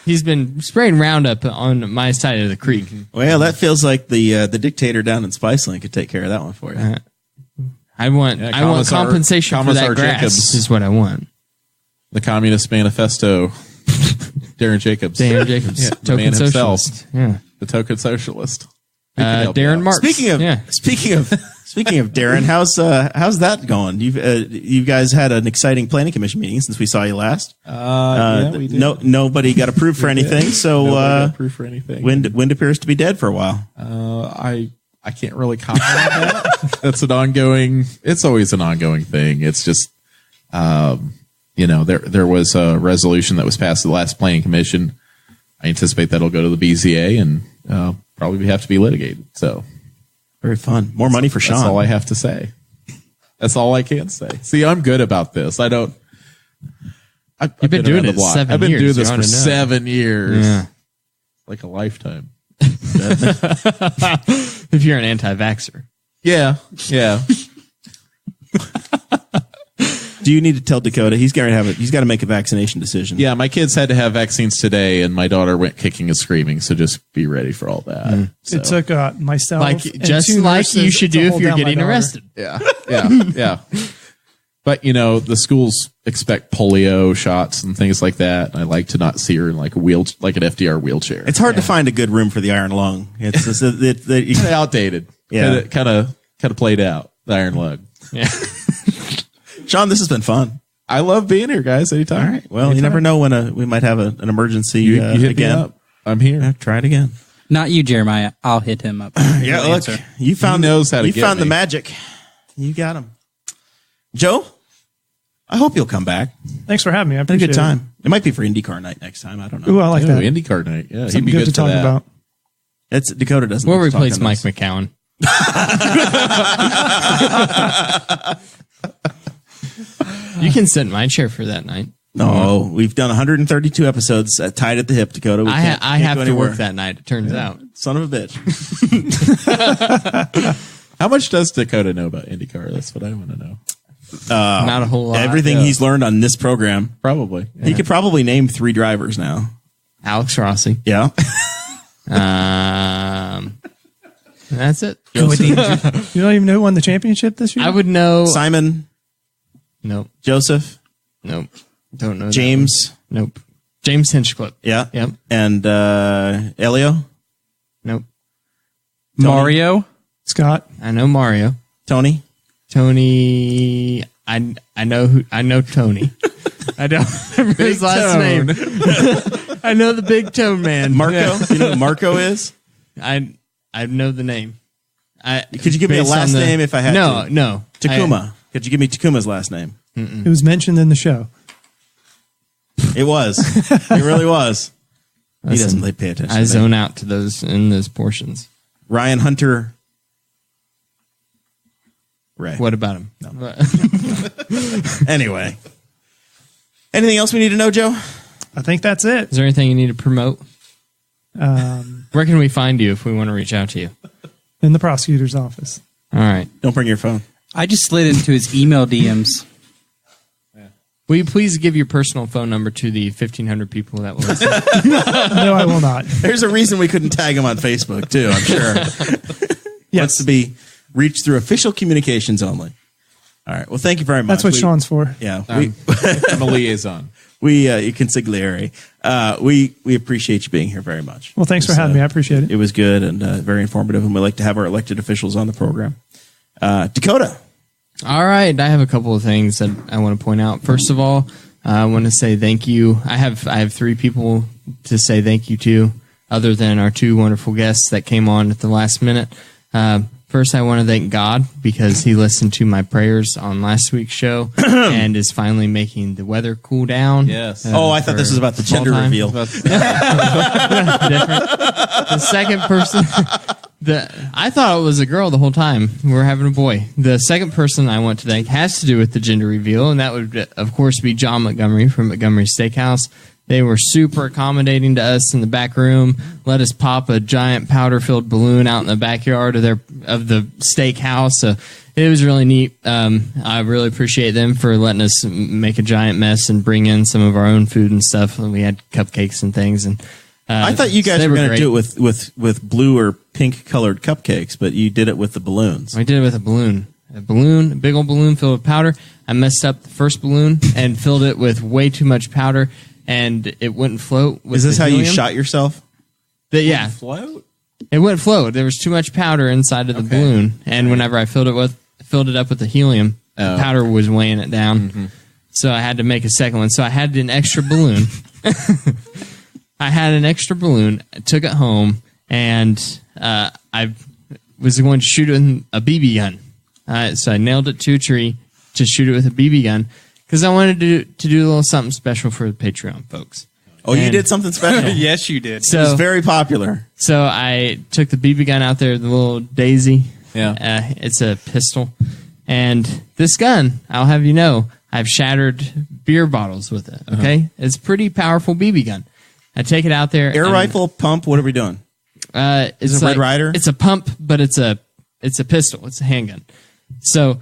he's been spraying Roundup on my side of the creek. Well, that feels like the dictator down in Spiceland could take care of that one for you. I want compensation for that Commissar grass. Jacobs. Is what I want. The Communist Manifesto. Darren Jacobs. Dan Jacobs, Yeah, the token man himself. socialist. Yeah. The token socialist. He can help you Darren out. Marks. Speaking of Darren, how's that going? You guys had an exciting planning commission meeting since we saw you last. Yeah, we did. Nobody got approved for anything. So Nobody got proof for anything. wind appears to be dead for a while. I can't really comment on that. That's an ongoing. It's always an ongoing thing. It's just, there was a resolution that was passed at the last planning commission. I anticipate that'll go to the BZA and probably have to be litigated. So Very fun. More money for Sean. that's all I have to say. That's all I can say. See, I'm good about this. I don't. You've been doing it 7 years. I've been doing this You for ought to know. 7 years. Yeah. Like a lifetime. If you're an anti-vaxxer. Yeah. Do you need to tell Dakota he's got to make a vaccination decision? Yeah, my kids had to have vaccines today, and my daughter went kicking and screaming. So just be ready for all that. So, It took myself, Like and just two like nurses you should to do if hold you're down my getting daughter. arrested. yeah. But the schools expect polio shots and things like that. And I like to not see her in like an FDR wheelchair. It's hard to find a good room for the iron lung. It's just, kind of outdated. Yeah. kind of played out. The iron lung. Yeah. Sean, this has been fun. I love being here, guys. Anytime. All right. Well, you never know when we might have an emergency You hit again. me up. I'm here. Yeah, try it again. Not you, Jeremiah. I'll hit him up. Yeah, He'll look, answer. you found He knows how to you get found the me. magic. You got him, Joe. I hope you'll come back. Thanks for having me. I Had a appreciate good time. It might be for IndyCar night next time. I don't know. Ooh, I like Oh, that. IndyCar night. Yeah, he'd Something be good good to for talk that. about. It's Dakota doesn't. We'll like to talk replace on Mike this. McCown. You can sit in my chair for that night. No, we've done 132 episodes tied at the hip, Dakota. We I can't have go to anywhere. work that night, it turns out. Son of a bitch. How much does Dakota know about IndyCar? That's what I want to know. Not a whole lot. Everything yeah. he's learned on this program. Probably. He could probably name 3 drivers now. Alex Rossi. Yeah. That's it. You don't even know who won the championship this year? I would know. Simon, Nope. Joseph, Nope. Don't know. that James. one. Nope. James Hinchcliffe. Yeah. Yep. And Elio, Nope. Mario. Scott. I know Mario. Tony. Tony. I know Tony. I don't remember his last name. I know the big tone man. Marco. Yeah. You know who Marco is? I know the name. Could you give me a based last on name if I had to? No. Takuma. Could you give me Takuma's last name? It was mentioned in the show. It was. It really was. He doesn't really pay attention. I to zone me. out to those in those portions. Ryan Hunter. Ray. What about him? Anyway. Anything else we need to know, Joe? I think that's it. Is there anything you need to promote? Um, Where can we find you if we want to reach out to you? in the prosecutor's office. All right. Don't bring your phone. I just slid into his email DMs. Will you please give your personal phone number to the 1,500 people that will listen? No, I will not. There's a reason we couldn't tag him on Facebook, too, I'm sure. Yes. Wants to be reached through official communications only. All right. Well, thank you very much. That's what Sean's for. Yeah. I'm a liaison. You consigliere. We appreciate you being here very much. Well, thanks for having me. I appreciate it. It was good and very informative, and we like to have our elected officials on the program. Dakota. All right. I have a couple of things that I want to point out. First of all, I want to say thank you. I have 3 people to say thank you to, other than our 2 wonderful guests that came on at the last minute. First, I want to thank God because he listened to my prayers on last week's show and is finally making the weather cool down. Yes. I thought this was about the gender time. reveal. Different. The second person, I thought it was a girl the whole time. We're having a boy. The second person I want to thank has to do with the gender reveal, and that would, of course, be John Montgomery from Montgomery Steakhouse. They were super accommodating to us in the back room. Let us pop a giant powder-filled balloon out in the backyard of the steakhouse. So it was really neat. I really appreciate them for letting us make a giant mess and bring in some of our own food and stuff. And we had cupcakes and things. And I thought you guys were going to great. do it with blue or pink colored cupcakes, but you did it with the balloons. We did it with a balloon. A big old balloon filled with powder. I messed up the first balloon and filled it with way too much powder. And it wouldn't float. With Is this the how you helium. shot yourself? Yeah, Float? it wouldn't float. There was too much powder inside of the balloon, and whenever I filled it up with the helium, the powder was weighing it down. Mm-hmm. So I had to make a second one. So I had an extra balloon. I took it home, and I was going to shoot it with a BB gun. So I nailed it to a tree to shoot it with a BB gun. Because I wanted to do a little something special for the Patreon folks. Oh, you did something special? Yes, you did. It was very popular. So I took the BB gun out there, the little Daisy. Yeah. It's a pistol. And this gun, I'll have you know, I've shattered beer bottles with it. Okay? It's a pretty powerful BB gun. I take it out there. Air rifle, pump, what are we doing? It's it Red Ryder? It's a pump, but it's a pistol. It's a handgun. So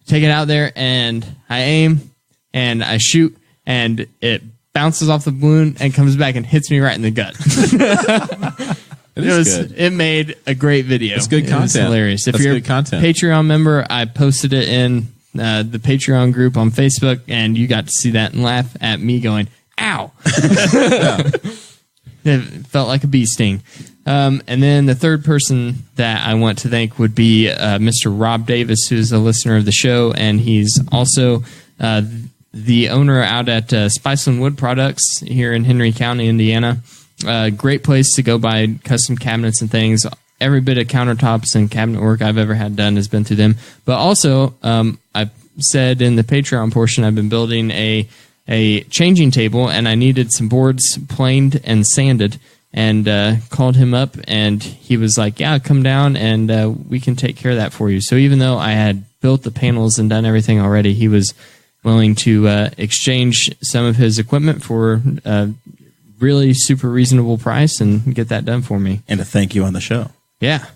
take it out there, and I aim. And I shoot, and it bounces off the balloon and comes back and hits me right in the gut. It made a great video. It's good content. It was hilarious. If That's you're good content. a Patreon member, I posted it in the Patreon group on Facebook, and you got to see that and laugh at me going, ow. It felt like a bee sting. And then the third person that I want to thank would be Mr. Rob Davis, who's a listener of the show, and he's also the owner out at Spiceland Wood Products here in Henry County, Indiana. Great place to go buy custom cabinets and things. Every bit of countertops and cabinet work I've ever had done has been through them. But also, I've said in the Patreon portion, I've been building a changing table, and I needed some boards planed and sanded, and called him up, and he was like, yeah, come down, and we can take care of that for you. So even though I had built the panels and done everything already, he was willing to exchange some of his equipment for a really super reasonable price and get that done for me. And a thank you on the show. Yeah.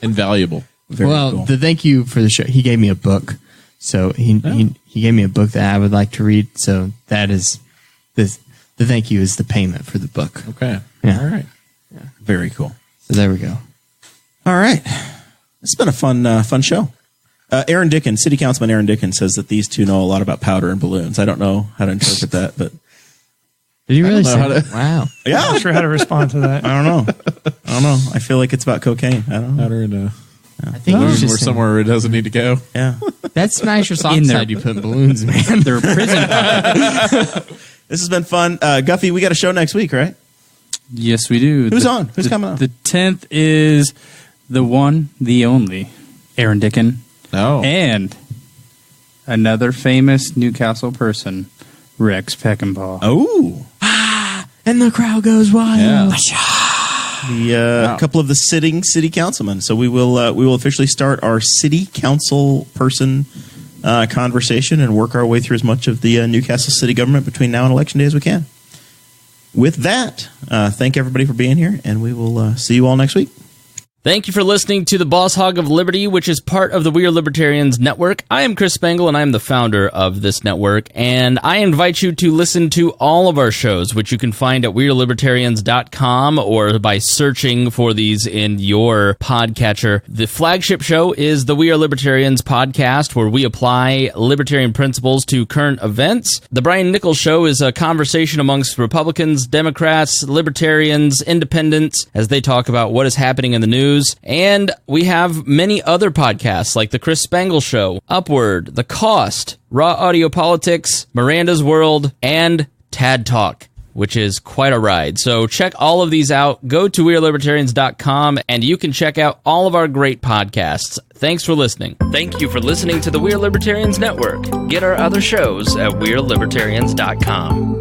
Invaluable. Very cool. The thank you for the show. He gave me a book. So he gave me a book that I would like to read. So that is the thank you is the payment for the book. Okay. Yeah. All right. Very cool. So there we go. All right. It's been a fun show. Aaron Dickens, City Councilman Aaron Dickens, says that these two know a lot about powder and balloons. I don't know how to interpret that, but Did you really know say how that? to- Wow. yeah, I'm not sure how to respond to that. I don't know. I feel like it's about cocaine. I don't know. Powder in I think we're it's just somewhere where it doesn't need to go. Yeah. that's nitrous In there. oxide you put in balloons, man. They're prison. This has been fun. Guffey, we got a show next week, right? Yes, we do. Who's on? Who's coming on? The 10th is the one, the only, Aaron Dicken. Oh. And another famous Newcastle person, Rex Peckinpah. Oh. And the crowd goes wild. Yeah. The couple of the sitting city councilmen. So we will officially start our city council person conversation and work our way through as much of the Newcastle city government between now and election day as we can. With that, thank everybody for being here, and we will see you all next week. Thank you for listening to the Boss Hog of Liberty, which is part of the We Are Libertarians Network. I am Chris Spangle, and I am the founder of this network, and I invite you to listen to all of our shows, which you can find at WeAreLibertarians.com or by searching for these in your podcatcher. The flagship show is the We Are Libertarians podcast, where we apply libertarian principles to current events. The Brian Nichols Show is a conversation amongst Republicans, Democrats, Libertarians, Independents, as they talk about what is happening in the news. And we have many other podcasts like The Chris Spangle Show, Upward, The Cost, Raw Audio Politics, Miranda's World, and Tad Talk. which is quite a ride. So check all of these out. Go to wearelibertarians.com, and you can check out all of our great podcasts. Thanks for listening. Thank you for listening to the We Are Libertarians Network. Get our other shows at wearelibertarians.com.